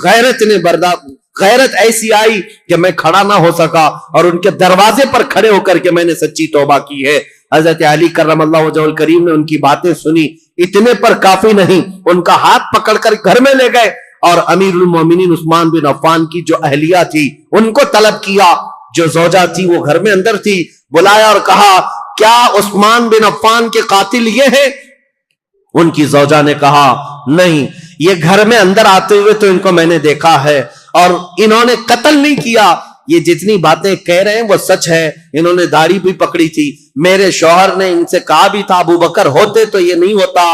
غیرت ایسی آئی کہ میں کھڑا نہ ہو سکا, اور ان کے دروازے پر کھڑے ہو کر کے میں نے سچی توبہ کی ہے. حضرت علی کرم اللہ وجہہ الکریم نے ان کی باتیں سنی, اتنے پر کافی نہیں, ان کا ہاتھ پکڑ کر گھر میں لے گئے اور امیر المومنین عثمان بن عفان کی جو اہلیہ تھی ان کو طلب کیا، جو زوجہ تھی وہ گھر میں اندر تھی، بلایا اور کہا کیا عثمان بن عفان کے قاتل یہ ہے؟ ان کی زوجہ نے کہا نہیں، یہ گھر میں اندر آتے ہوئے تو ان کو میں نے دیکھا ہے اور انہوں نے قتل نہیں کیا، یہ جتنی باتیں کہہ رہے ہیں وہ سچ ہے، انہوں نے داڑھی بھی پکڑی تھی، میرے شوہر نے ان سے کہا بھی تھا ابو بکر ہوتے تو یہ نہیں ہوتا،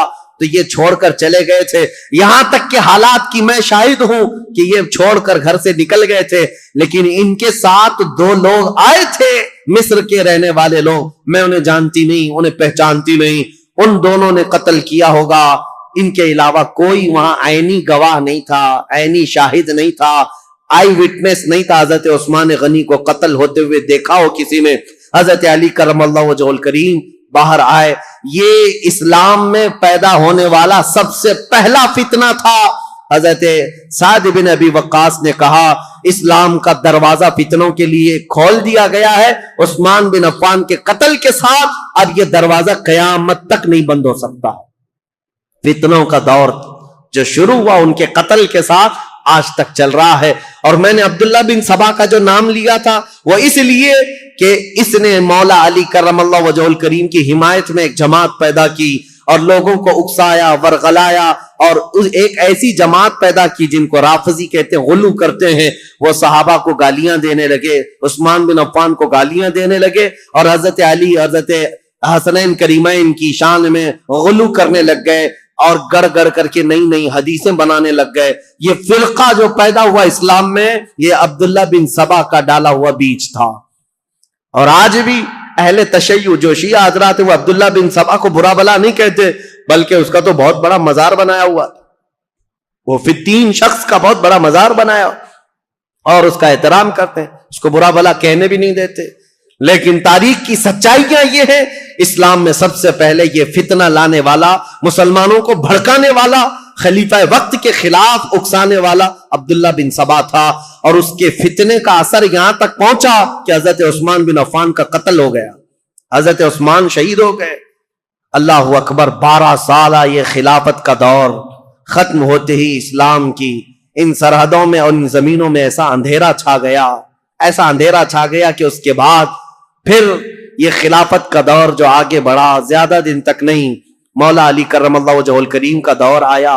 تو یہ چھوڑ کر چلے گئے تھے، یہاں تک کہ حالات کی میں شاہد ہوں کہ یہ چھوڑ کر گھر سے نکل گئے تھے، لیکن ان کے ساتھ 2 لوگ آئے تھے مصر کے رہنے والے لوگ، میں انہیں جانتی نہیں، انہیں پہچانتی نہیں، ان دونوں نے قتل کیا ہوگا، ان کے علاوہ کوئی وہاں عینی گواہ نہیں تھا، عینی شاہد نہیں تھا، آئی وٹنس نہیں تھا حضرت عثمان غنی کو قتل ہوتے ہوئے دیکھا ہو کسی نے۔ حضرت علی کرم اللہ وجہہ الکریم باہر آئے، یہ اسلام میں پیدا ہونے والا سب سے پہلا فتنہ تھا۔ حضرت سعد بن ابی وقاص نے کہا اسلام کا دروازہ فتنوں کے لیے کھول دیا گیا ہے، عثمان بن عفان کے قتل کے ساتھ اب یہ دروازہ قیامت تک نہیں بند ہو سکتا۔ فتنوں کا دور جو شروع ہوا ان کے قتل کے ساتھ آج تک چل رہا ہے۔ اور میں نے عبداللہ بن سبا کا جو نام لیا تھا وہ اس لیے کہ اس نے مولا علی کرم اللہ وجہہ الکریم کی حمایت میں ایک جماعت پیدا کی اور لوگوں کو اکسایا، ورغلایا، اور ایک ایسی جماعت پیدا کی جن کو رافضی کہتے ہیں، غلو کرتے ہیں، وہ صحابہ کو گالیاں دینے لگے، عثمان بن عفان کو گالیاں دینے لگے، اور حضرت علی، حضرت حسنین کریمین کی شان میں غلو کرنے لگ گئے اور گڑ گڑ کر کے نئی نئی حدیثیں بنانے لگ گئے۔ یہ فرقہ جو پیدا ہوا اسلام میں یہ عبداللہ بن سبا کا ڈالا ہوا بیج تھا۔ اور آج بھی اہل تشیع جو شیعہ حضرات وہ عبداللہ بن سبا کو برا بلا نہیں کہتے، بلکہ اس کا تو بہت بڑا مزار بنایا ہوا، وہ 3 شخص کا بہت بڑا مزار بنایا اور اس کا احترام کرتے ہیں، اس کو برا بلا کہنے بھی نہیں دیتے۔ لیکن تاریخ کی سچائیاں یہ ہے، اسلام میں سب سے پہلے یہ فتنہ لانے والا، مسلمانوں کو بھڑکانے والا، خلیفہ وقت کے خلاف اکسانے والا عبداللہ بن سبا تھا، اور اس کے فتنے کا اثر یہاں تک پہنچا کہ حضرت عثمان بن عفان کا قتل ہو گیا، حضرت عثمان شہید ہو گئے۔ اللہ اکبر، 12 سالہ یہ خلافت کا دور ختم ہوتے ہی اسلام کی ان سرحدوں میں اور ان زمینوں میں ایسا اندھیرا چھا گیا، ایسا اندھیرا چھا گیا کہ اس کے بعد پھر یہ خلافت کا دور جو آگے بڑھا، زیادہ دن تک نہیں، مولا علی کرم اللہ وجہہ الکریم کا دور آیا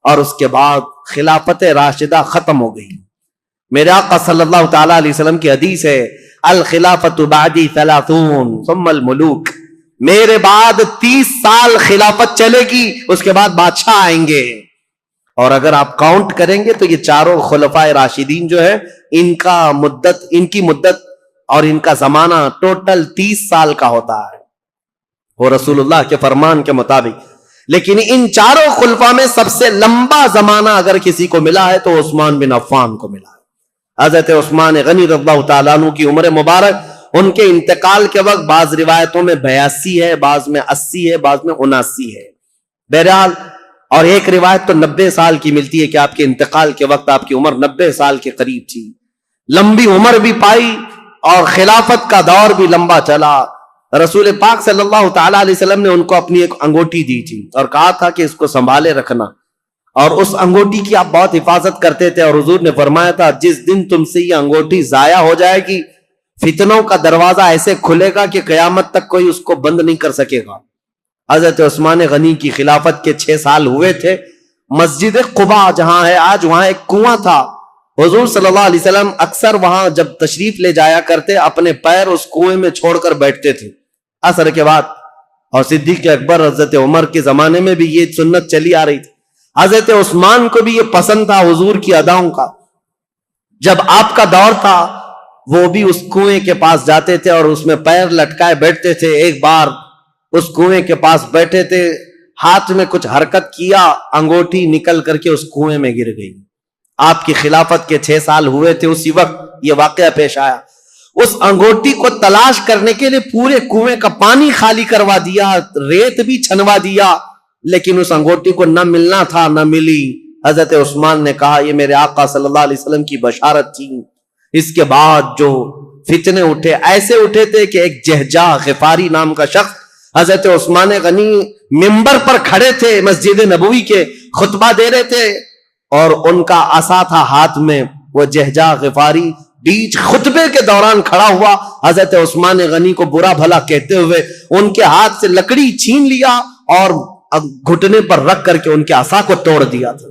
اور اس کے بعد خلافت راشدہ ختم ہو گئی۔ میرے آقا صلی اللہ تعالی علیہ وسلم کی حدیث ہے، الخلافت بعدی 30 ثم الملوک، میرے بعد 30 سال خلافت چلے گی، اس کے بعد بادشاہ آئیں گے۔ اور اگر آپ کاؤنٹ کریں گے تو یہ چاروں خلفائے راشدین جو ہے ان کی مدت اور ان کا زمانہ ٹوٹل 30 سال کا ہوتا ہے وہ رسول اللہ کے فرمان کے مطابق۔ لیکن ان چاروں خلفاء میں سب سے لمبا زمانہ اگر کسی کو ملا ہے تو عثمان بن عفان کو ملا ہے۔ حضرت عثمان غنی رضی اللہ تعالیٰ عنہ کی عمر مبارک ان کے انتقال کے وقت بعض روایتوں میں 82 ہے، بعض میں 80 ہے، بعض میں 79 ہے، بہرحال، اور ایک روایت تو 90 سال کی ملتی ہے کہ آپ کے انتقال کے وقت آپ کی عمر 90 سال کے قریب تھی۔ لمبی عمر بھی پائی اور خلافت کا دور بھی لمبا چلا۔ رسول پاک صلی اللہ تعالیٰ علیہ وسلم نے ان کو اپنی ایک انگوٹھی دی تھی اور کہا تھا کہ اس کو سنبھالے رکھنا، اور اس انگوٹھی کی آپ بہت حفاظت کرتے تھے، اور حضور نے فرمایا تھا جس دن تم سے یہ انگوٹھی ضائع ہو جائے گی فتنوں کا دروازہ ایسے کھلے گا کہ قیامت تک کوئی اس کو بند نہیں کر سکے گا۔ حضرت عثمان غنی کی خلافت کے 6 سال ہوئے تھے۔ مسجد قباء جہاں ہے آج، وہاں ایک کنواں تھا، حضور صلی اللہ علیہ وسلم اکثر وہاں جب تشریف لے جایا کرتے اپنے پیر اس کنویں میں چھوڑ کر بیٹھتے تھے عصر کے بعد، اور صدیق اکبر حضرت عمر کے زمانے میں بھی یہ سنت چلی آ رہی تھی۔ حضرت عثمان کو بھی یہ پسند تھا حضور کی اداؤں کا، جب آپ کا دور تھا وہ بھی اس کنویں کے پاس جاتے تھے اور اس میں پیر لٹکائے بیٹھتے تھے۔ ایک بار اس کنویں کے پاس بیٹھے تھے، ہاتھ میں کچھ حرکت کیا، انگوٹھی نکل کر کے اس کنویں میں گر گئی۔ آپ کی خلافت کے 6 سال ہوئے تھے، اسی وقت یہ واقعہ پیش آیا۔ اس انگوٹھی کو تلاش کرنے کے لیے پورے کنویں کا پانی خالی کروا دیا، ریت بھی چھنوا دیا، لیکن اس انگوٹھی کو نہ ملنا تھا، نہ ملی۔ حضرت عثمان نے کہا یہ میرے آقا صلی اللہ علیہ وسلم کی بشارت تھی۔ اس کے بعد جو فتنے اٹھے، ایسے اٹھے تھے کہ ایک جہجہ غفاری نام کا شخص حضرت عثمان غنی ممبر پر کھڑے تھے، مسجد نبوی کے خطبہ دے رہے تھے، اور ان کا عصا تھا ہاتھ میں. وہ جہجہ غفاری بیچ خطبے کے دوران کھڑا ہوا, حضرت عثمان غنی کو برا بھلا کہتے ہوئے ان کے ہاتھ سے لکڑی چھین لیا اور گھٹنے پر رکھ کر کے ان کے عصا کو توڑ دیا تھا.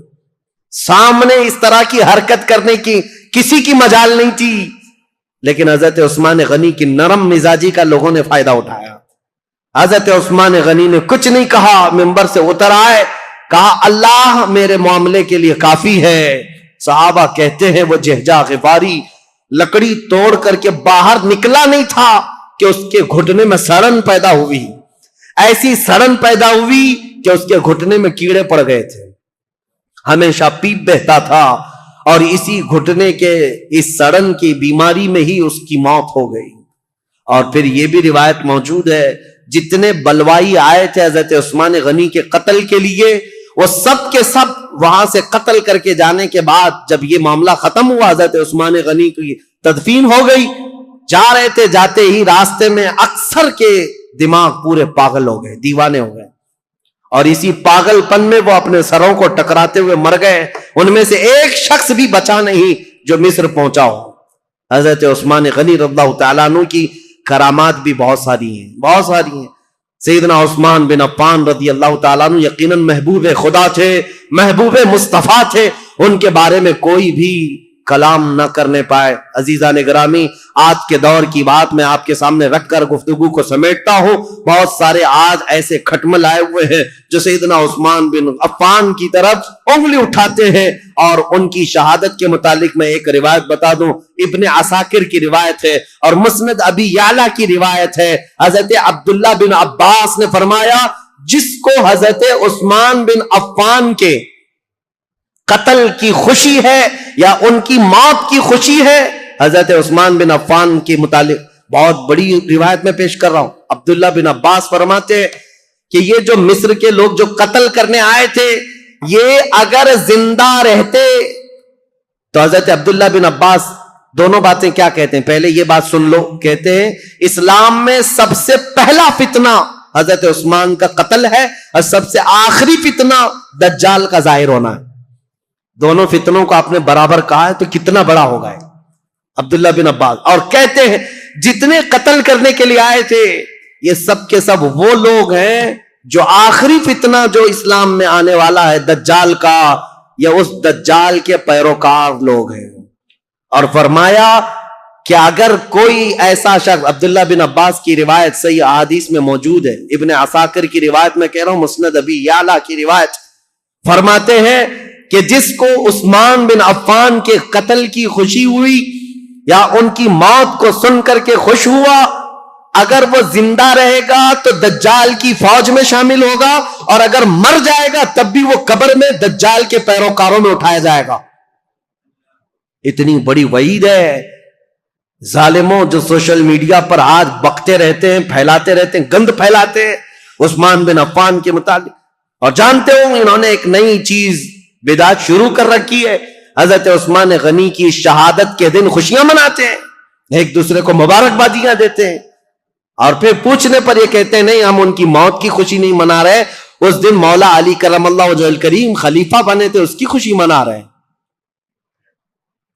سامنے اس طرح کی حرکت کرنے کی کسی کی مجال نہیں تھی, لیکن حضرت عثمان غنی کی نرم مزاجی کا لوگوں نے فائدہ اٹھایا. حضرت عثمان غنی نے کچھ نہیں کہا, منبر سے اتر آئے, کہا اللہ میرے معاملے کے لیے کافی ہے. صحابہ کہتے ہیں وہ جہجہ غفاری لکڑی توڑ کر کے باہر نکلا نہیں تھا کہ اس کے گھٹنے میں سڑن پیدا ہوئی. ایسی سڑن پیدا ہوئی کہ اس کے گھٹنے میں کیڑے پڑ گئے تھے, ہمیشہ پیپ بہتا تھا, اور اسی گھٹنے کے اس سڑن کی بیماری میں ہی اس کی موت ہو گئی. اور پھر یہ بھی روایت موجود ہے جتنے بلوائی آئے تھے حضرت عثمان غنی کے قتل کے لیے, وہ سب کے سب وہاں سے قتل کر کے جانے کے بعد جب یہ معاملہ ختم ہوا, حضرت عثمان غنی کی تدفین ہو گئی, جا رہے تھے, جاتے ہی راستے میں اکثر کے دماغ پورے پاگل ہو گئے, دیوانے ہو گئے, اور اسی پاگل پن میں وہ اپنے سروں کو ٹکراتے ہوئے مر گئے. ان میں سے ایک شخص بھی بچا نہیں جو مصر پہنچا ہو. حضرت عثمان غنی رضی اللہ تعالیٰ عنہ کی کرامات بھی بہت ساری ہیں, بہت ساری ہیں. سیدنا عثمان بن عفان رضی اللہ تعالیٰ عنہ یقیناً محبوب خدا تھے, محبوب مصطفیٰ تھے, ان کے بارے میں کوئی بھی کلام نہ کرنے پائے. عزیزان گرامی, آج کے دور کی بات میں آپ کے سامنے رکھ کر گفتگو کو سمیٹتا ہوں. بہت سارے آج ایسے کھٹمل آئے ہوئے ہیں جو سیدنا عثمان بن عفان کی طرف انگلی اٹھاتے ہیں, اور ان کی شہادت کے متعلق میں ایک روایت بتا دوں. ابن عساکر کی روایت ہے اور مسند ابی یعلا کی روایت ہے. حضرت عبداللہ بن عباس نے فرمایا جس کو حضرت عثمان بن عفان کے قتل کی خوشی ہے یا ان کی موت کی خوشی ہے, حضرت عثمان بن عفان کے متعلق بہت بڑی روایت میں پیش کر رہا ہوں. عبداللہ بن عباس فرماتے کہ یہ جو مصر کے لوگ جو قتل کرنے آئے تھے, یہ اگر زندہ رہتے تو حضرت عبداللہ بن عباس دونوں باتیں کیا کہتے ہیں, پہلے یہ بات سن لو. کہتے ہیں اسلام میں سب سے پہلا فتنہ حضرت عثمان کا قتل ہے, اور سب سے آخری فتنہ دجال کا ظاہر ہونا ہے. دونوں فتنوں کو آپ نے برابر کہا ہے تو کتنا بڑا ہوگا عبداللہ بن عباس. اور کہتے ہیں جتنے قتل کرنے کے لیے آئے تھے یہ سب کے سب وہ لوگ ہیں جو آخری فتنہ جو اسلام میں آنے والا ہے دجال کا, یا اس دجال کے پیروکار لوگ ہیں. اور فرمایا کہ اگر کوئی ایسا شخص, عبداللہ بن عباس کی روایت صحیح احادیث میں موجود ہے, ابن عساکر کی روایت میں کہہ رہا ہوں, مسند ابی یعلا کی روایت, فرماتے ہیں کہ جس کو عثمان بن عفان کے قتل کی خوشی ہوئی یا ان کی موت کو سن کر کے خوش ہوا, اگر وہ زندہ رہے گا تو دجال کی فوج میں شامل ہوگا, اور اگر مر جائے گا تب بھی وہ قبر میں دجال کے پیروکاروں میں اٹھایا جائے گا. اتنی بڑی وعید ہے. ظالموں جو سوشل میڈیا پر آج بکتے رہتے ہیں, پھیلاتے رہتے ہیں, گند پھیلاتے ہیں عثمان بن عفان کے متعلق, اور جانتے ہو انہوں نے ایک نئی چیز بدعت شروع کر رکھی ہے. حضرت عثمان غنی کی شہادت کے دن خوشیاں مناتے ہیں, ایک دوسرے کو مبارکبادیاں دیتے ہیں, اور پھر پوچھنے پر یہ کہتے ہیں نہیں ہم ان کی موت کی خوشی نہیں منا رہے, اس دن مولا علی کرم اللہ وجہ الکریم خلیفہ بنے تھے اس کی خوشی منا رہے ہیں.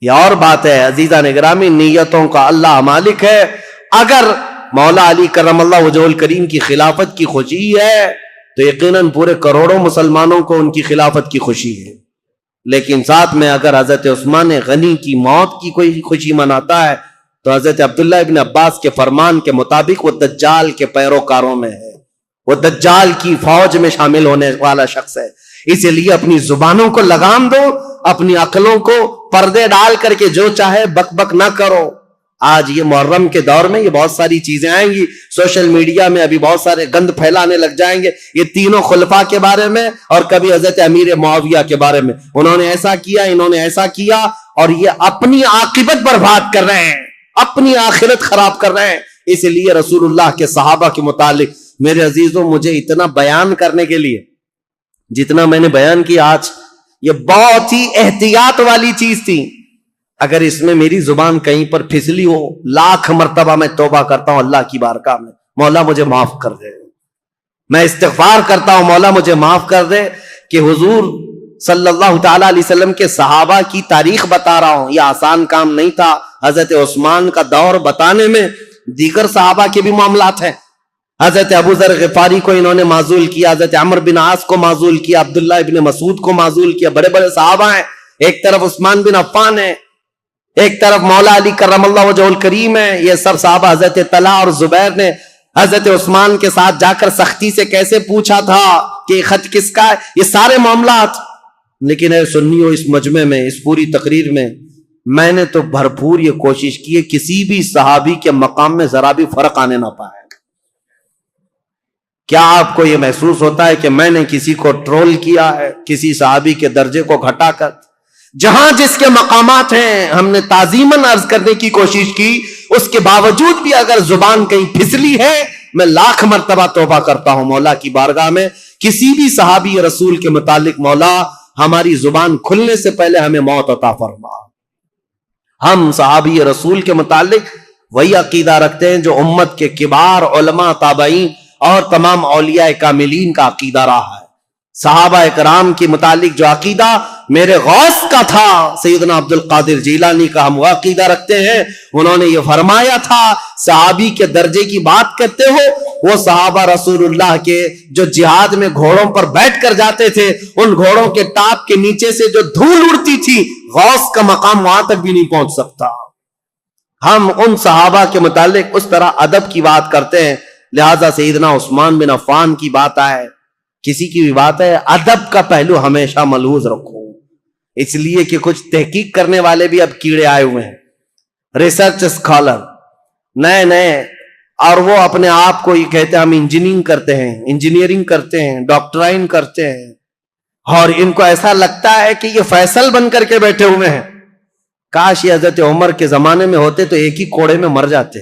یہ اور بات ہے عزیزان گرامی, نیتوں کا اللہ مالک ہے. اگر مولا علی کرم اللہ وجہ الکریم کی خلافت کی خوشی ہے تو یقیناً پورے کروڑوں مسلمانوں کو ان کی خلافت کی خوشی ہے. لیکن ساتھ میں اگر حضرت عثمان غنی کی موت کی کوئی خوشی مناتا ہے تو حضرت عبداللہ ابن عباس کے فرمان کے مطابق وہ دجال کے پیروکاروں میں ہے, وہ دجال کی فوج میں شامل ہونے والا شخص ہے. اسی لیے اپنی زبانوں کو لگام دو, اپنی عقلوں کو پردے ڈال کر کے جو چاہے بک بک نہ کرو. آج یہ محرم کے دور میں یہ بہت ساری چیزیں آئیں گی, سوشل میڈیا میں ابھی بہت سارے گند پھیلانے لگ جائیں گے, یہ تینوں خلفاء کے بارے میں اور کبھی حضرت امیر معاویہ کے بارے میں, انہوں نے ایسا کیا, انہوں نے ایسا کیا, اور یہ اپنی عاقبت برباد کر رہے ہیں, اپنی آخرت خراب کر رہے ہیں. اس لیے رسول اللہ کے صحابہ کے متعلق میرے عزیزوں مجھے اتنا بیان کرنے کے لیے جتنا میں نے بیان کیا آج, یہ بہت ہی احتیاط والی چیز تھی. اگر اس میں میری زبان کہیں پر پھسلی ہو, لاکھ مرتبہ میں توبہ کرتا ہوں اللہ کی بارگاہ میں, مولا مجھے معاف کر دے. میں استغفار کرتا ہوں مولا مجھے معاف کر دے کہ حضور صلی اللہ تعالی علیہ وسلم کے صحابہ کی تاریخ بتا رہا ہوں. یہ آسان کام نہیں تھا حضرت عثمان کا دور بتانے میں. دیگر صحابہ کے بھی معاملات ہیں. حضرت ابو ذر غفاری کو انہوں نے معزول کیا, حضرت عمرو بن عاص کو معزول کیا, عبداللہ ابن مسعود کو معزول کیا. بڑے بڑے صحابہ ہیں. ایک طرف عثمان بن عفان ہے, ایک طرف مولا علی کرم اللہ وجہہ الکریم ہے. یہ سب صحابہ. حضرت طلحہ اور زبیر نے حضرت عثمان کے ساتھ جا کر سختی سے کیسے پوچھا تھا کہ خط کس کا ہے. یہ سارے معاملات. لیکن اے سنیو, اس مجمع میں, اس پوری تقریر میں نے تو بھرپور یہ کوشش کی ہے کسی بھی صحابی کے مقام میں ذرا بھی فرق آنے نہ پائے. کیا آپ کو یہ محسوس ہوتا ہے کہ میں نے کسی کو ٹرول کیا ہے کسی صحابی کے درجے کو گھٹا کر؟ جہاں جس کے مقامات ہیں ہم نے تعظیماً عرض کرنے کی کوشش کی. اس کے باوجود بھی اگر زبان کہیں پھسلی ہے, میں لاکھ مرتبہ توبہ کرتا ہوں مولا کی بارگاہ میں. کسی بھی صحابی رسول کے متعلق مولا ہماری زبان کھلنے سے پہلے ہمیں موت عطا فرما. ہم صحابی رسول کے متعلق وہی عقیدہ رکھتے ہیں جو امت کے کبار علماء, تابعین اور تمام اولیاء کاملین کا عقیدہ رہا ہے. صحابہ اکرام کے متعلق جو عقیدہ میرے غوث کا تھا, سیدنا عبد القادر جیلانی کا, ہم وہ عقیدہ رکھتے ہیں. انہوں نے یہ فرمایا تھا, صحابی کے درجے کی بات کرتے ہو, وہ صحابہ رسول اللہ کے جو جہاد میں گھوڑوں پر بیٹھ کر جاتے تھے, ان گھوڑوں کے ٹاپ کے نیچے سے جو دھول اڑتی تھی, غوث کا مقام وہاں تک بھی نہیں پہنچ سکتا. ہم ان صحابہ کے متعلق اس طرح ادب کی بات کرتے ہیں. لہذا سیدنا عثمان بن عفان کی بات آئے, کسی کی بھی بات ہے, ادب کا پہلو ہمیشہ ملحوظ رکھو. اس لیے کہ کچھ تحقیق کرنے والے بھی اب کیڑے آئے ہوئے ہیں, ریسرچ اسکالر نئے نئے, اور وہ اپنے آپ کو یہ کہتے ہیں ہم انجینئرنگ کرتے ہیں, ڈاکٹرائن کرتے ہیں, اور ان کو ایسا لگتا ہے کہ یہ فیصل بن کر کے بیٹھے ہوئے ہیں. کاش یہ حضرت عمر کے زمانے میں ہوتے تو ایک ہی کوڑے میں مر جاتے.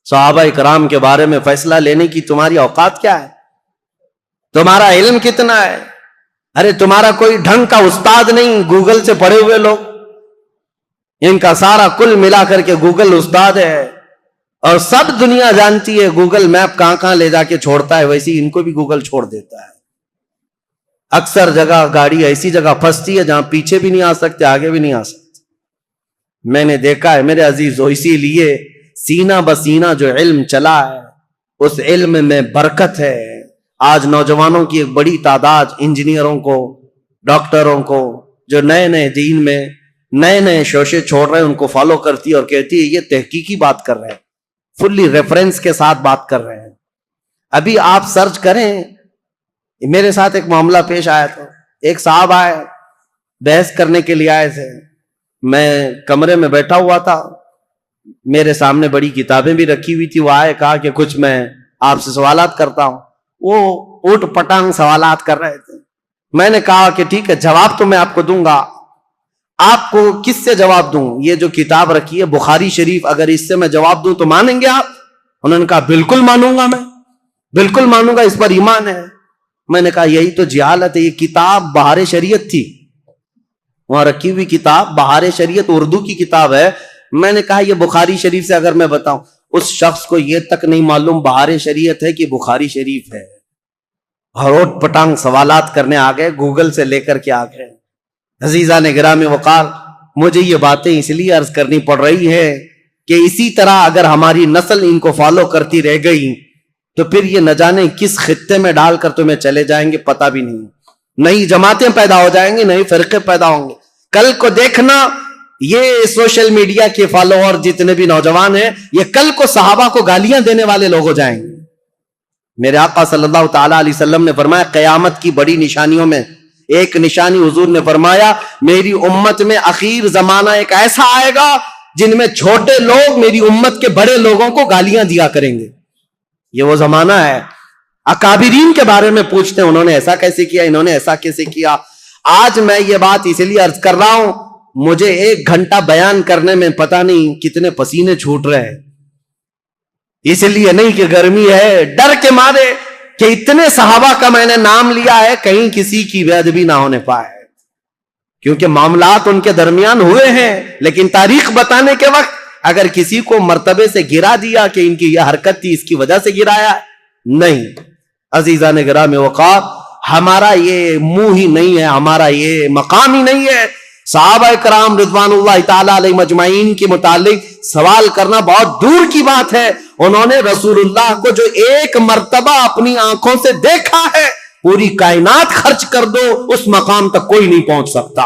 صحابہ کرام کے بارے میں فیصلہ لینے کی تمہاری اوقات کیا ہے؟ تمہارا علم کتنا ہے؟ ارے تمہارا کوئی ڈھنگ کا استاد نہیں, گوگل سے پڑھے ہوئے لوگ, ان کا سارا کل ملا کر کے گوگل استاد ہے. اور سب دنیا جانتی ہے گوگل میپ کہاں کہاں لے جا کے چھوڑتا ہے, ویسے ان کو بھی گوگل چھوڑ دیتا ہے. اکثر جگہ گاڑی ایسی جگہ پھنستی ہے جہاں پیچھے بھی نہیں آ سکتے, آگے بھی نہیں آ سکتے. میں نے دیکھا ہے میرے عزیزو. اسی لیے سینہ بسینہ جو علم چلا ہے اس علم میں برکت ہے. آج نوجوانوں کی ایک بڑی تعداد انجینئروں کو, ڈاکٹروں کو, جو نئے نئے دین میں نئے نئے شوشے چھوڑ رہے ہیں, ان کو فالو کرتی ہے اور کہتی ہے یہ تحقیقی بات کر رہے ہیں, فلی ریفرنس کے ساتھ بات کر رہے ہیں. ابھی آپ سرچ کریں, میرے ساتھ ایک معاملہ پیش آیا تھا. ایک صاحب آئے, بحث کرنے کے لیے آئے تھے. میں کمرے میں بیٹھا ہوا تھا, میرے سامنے بڑی کتابیں بھی رکھی ہوئی تھی. وہ آئے, کہا کہ کچھ میں آپ سے سوالات کرتا ہوں. وہ اوٹ پٹانگ سوالات کر رہے تھے. میں نے کہا کہ ٹھیک ہے, جواب تو میں آپ کو دوں گا. آپ کو کس سے جواب دوں؟ یہ جو کتاب رکھی ہے بخاری شریف, اگر اس سے میں جواب دوں تو مانیں گے آپ؟ انہوں نے کہا بالکل مانوں گا, میں بالکل مانوں گا, اس پر ایمان ہے. میں نے کہا یہی تو جہالت ہے. یہ کتاب بہار شریعت تھی, وہاں رکھی ہوئی کتاب بہار شریعت اردو کی کتاب ہے. میں نے کہا یہ بخاری شریف سے اگر میں بتاؤں, اس شخص کو یہ تک نہیں معلوم بہار شریعت ہے کہ بخاری شریف ہے. ہروٹ پٹانگ سوالات کرنے آ گئے, گوگل سے لے کر کے آ گئے. عزیزان گرامی وقار, مجھے یہ باتیں اس لیے عرض کرنی پڑ رہی ہے کہ اسی طرح اگر ہماری نسل ان کو فالو کرتی رہ گئی تو پھر یہ نہ جانے کس خطے میں ڈال کر تمہیں چلے جائیں گے, پتہ بھی نہیں. نئی جماعتیں پیدا ہو جائیں گی, نئے فرقے پیدا ہوں گے. کل کو دیکھنا یہ سوشل میڈیا کے فالوور جتنے بھی نوجوان ہیں, یہ کل کو صحابہ کو گالیاں دینے والے لوگ ہو جائیں گے. میرے آقا صلی اللہ تعالی علیہ وسلم نے فرمایا قیامت کی بڑی نشانیوں میں ایک نشانی حضور نے فرمایا میری امت میں اخیر زمانہ ایک ایسا آئے گا جن میں چھوٹے لوگ میری امت کے بڑے لوگوں کو گالیاں دیا کریں گے. یہ وہ زمانہ ہے. اکابرین کے بارے میں پوچھتے ہیں انہوں نے ایسا کیسے کیا, انہوں نے ایسا کیسے کیا. آج میں یہ بات اس لیے عرض کر رہا ہوں, مجھے 1 گھنٹہ بیان کرنے میں پتہ نہیں کتنے پسینے چھوٹ رہے ہیں. اس لیے نہیں کہ گرمی ہے, ڈر کے مارے کہ اتنے صحابہ کا میں نے نام لیا ہے کہیں کسی کی بے ادبی نہ ہونے پائے, کیونکہ معاملات ان کے درمیان ہوئے ہیں. لیکن تاریخ بتانے کے وقت اگر کسی کو مرتبے سے گرا دیا کہ ان کی یہ حرکت تھی اس کی وجہ سے گرایا, نہیں. عزیزان گرامی وقار, ہمارا یہ منہ ہی نہیں ہے, ہمارا یہ مقام ہی نہیں ہے. صحابہ کرام رضوان اللہ تعالی علیہ مجمعین کے متعلق سوال کرنا بہت دور کی بات ہے. انہوں نے رسول اللہ کو جو ایک مرتبہ اپنی آنکھوں سے دیکھا ہے, پوری کائنات خرچ کر دو اس مقام تک کوئی نہیں پہنچ سکتا.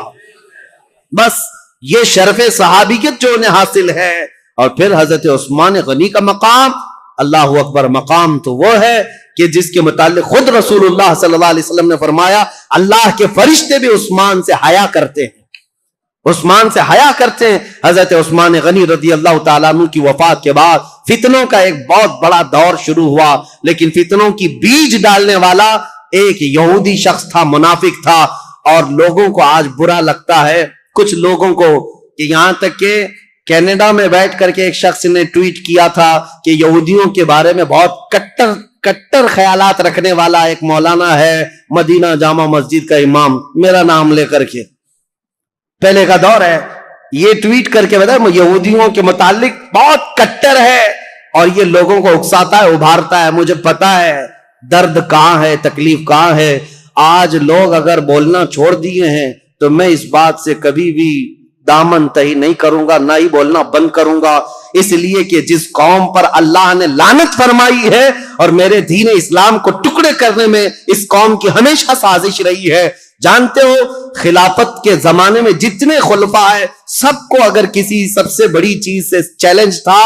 بس یہ شرف صحابیت جو انہیں حاصل ہے. اور پھر حضرت عثمان غنی کا مقام, اللہ اکبر, مقام تو وہ ہے کہ جس کے متعلق خود رسول اللہ صلی اللہ علیہ وسلم نے فرمایا اللہ کے فرشتے بھی عثمان سے حیا کرتے ہیں, عثمان سے حیا کرتے ہیں. حضرت عثمان غنی رضی اللہ تعالیٰ عنہ کی وفات کے بعد فتنوں کا ایک بہت بڑا دور شروع ہوا, لیکن فتنوں کی بیج ڈالنے والا ایک یہودی شخص تھا, منافق تھا. اور لوگوں کو آج برا لگتا ہے, کچھ لوگوں کو, کہ یہاں تک کہ کینیڈا میں بیٹھ کر کے ایک شخص نے ٹویٹ کیا تھا کہ یہودیوں کے بارے میں بہت کٹر خیالات رکھنے والا ایک مولانا ہے مدینہ جامع مسجد کا امام, میرا نام لے کر کے, پہلے کا دور ہے, یہ ٹویٹ کر کے بتا یہودیوں کے متعلق بہت کٹر ہے اور یہ لوگوں کو اکساتا ہے, ابھارتا ہے. مجھے پتا ہے درد کہاں ہے, تکلیف کہاں ہے. آج لوگ اگر بولنا چھوڑ دیے ہیں تو میں اس بات سے کبھی بھی دامن تہی نہیں کروں گا, نہ ہی بولنا بند کروں گا, اس لیے کہ جس قوم پر اللہ نے لعنت فرمائی ہے اور میرے دین اسلام کو ٹکڑے کرنے میں اس قوم کی ہمیشہ سازش رہی ہے. جانتے ہو خلافت کے زمانے میں جتنے خلفاء ہیں سب کو اگر کسی سب سے بڑی چیز سے چیلنج تھا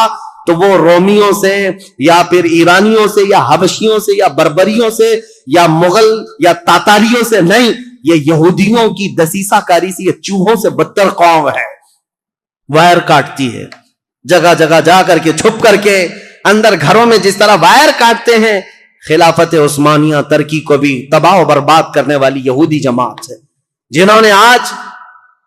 تو وہ رومیوں سے یا پھر ایرانیوں سے یا حبشیوں سے یا بربریوں سے یا مغل یا تاتاریوں سے نہیں, یہ یہودیوں کی دسیسہ کاری سے, یہ چوہوں سے بدتر قوم ہے. وائر کاٹتی ہے جگہ جگہ جا کر کے, چھپ کر کے, اندر گھروں میں جس طرح وائر کاٹتے ہیں. خلافت عثمانیہ ترکی کو بھی تباہ و برباد کرنے والی یہودی جماعت ہے, جنہوں نے آج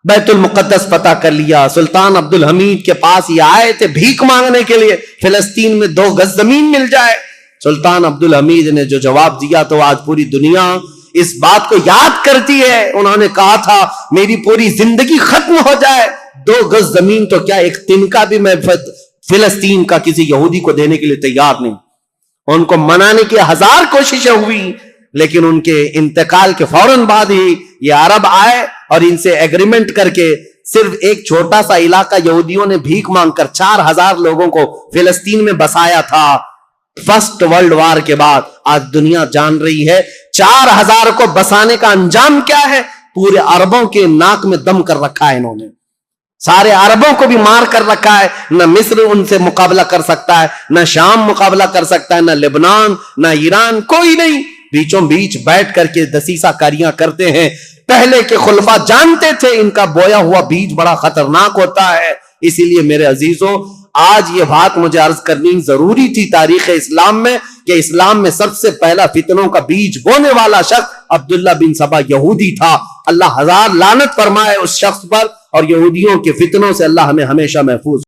بیت المقدس فتح کر لیا. سلطان عبد الحمید کے پاس یہ آئے تھے بھیک مانگنے کے لیے فلسطین میں 2 گز زمین مل جائے. سلطان عبد الحمید نے جو جواب دیا تو آج پوری دنیا اس بات کو یاد کرتی ہے. انہوں نے کہا تھا میری پوری زندگی ختم ہو جائے 2 گز زمین تو کیا ایک تنکا بھی میں فلسطین کا کسی یہودی کو دینے کے لیے تیار نہیں. ان کو منانے کی 1000 کوششیں ہوئی, لیکن ان کے انتقال کے فوراً بعد ہی یہ عرب آئے اور ان سے ایگریمنٹ کر کے صرف ایک چھوٹا سا علاقہ یہودیوں نے بھیک مانگ کر 4000 لوگوں کو فلسطین میں بسایا تھا. فرسٹ ورلڈ وار کے بعد آج دنیا جان رہی ہے 4000 کو بسانے کا انجام کیا ہے. پورے عربوں کے ناک میں دم کر رکھا ہے انہوں نے, سارے عربوں کو بھی مار کر رکھا ہے. نہ مصر ان سے مقابلہ کر سکتا ہے, نہ شام مقابلہ کر سکتا ہے, نہ لبنان, نہ ایران, کوئی نہیں. بیچوں بیچ بیٹھ کر کے دسیسہ کاریاں کرتے ہیں. پہلے کے خلفاء جانتے تھے ان کا بویا ہوا بیج بڑا خطرناک ہوتا ہے. اسی لیے میرے عزیزوں آج یہ بات مجھے عرض کرنی ضروری تھی تاریخ اسلام میں, کہ اسلام میں سب سے پہلا فتنوں کا بیج بونے والا شخص عبداللہ بن سبا یہودی تھا. اللہ 1000 لعنت فرمائے اس شخص پر, اور یہودیوں کے فتنوں سے اللہ ہمیں ہمیشہ محفوظ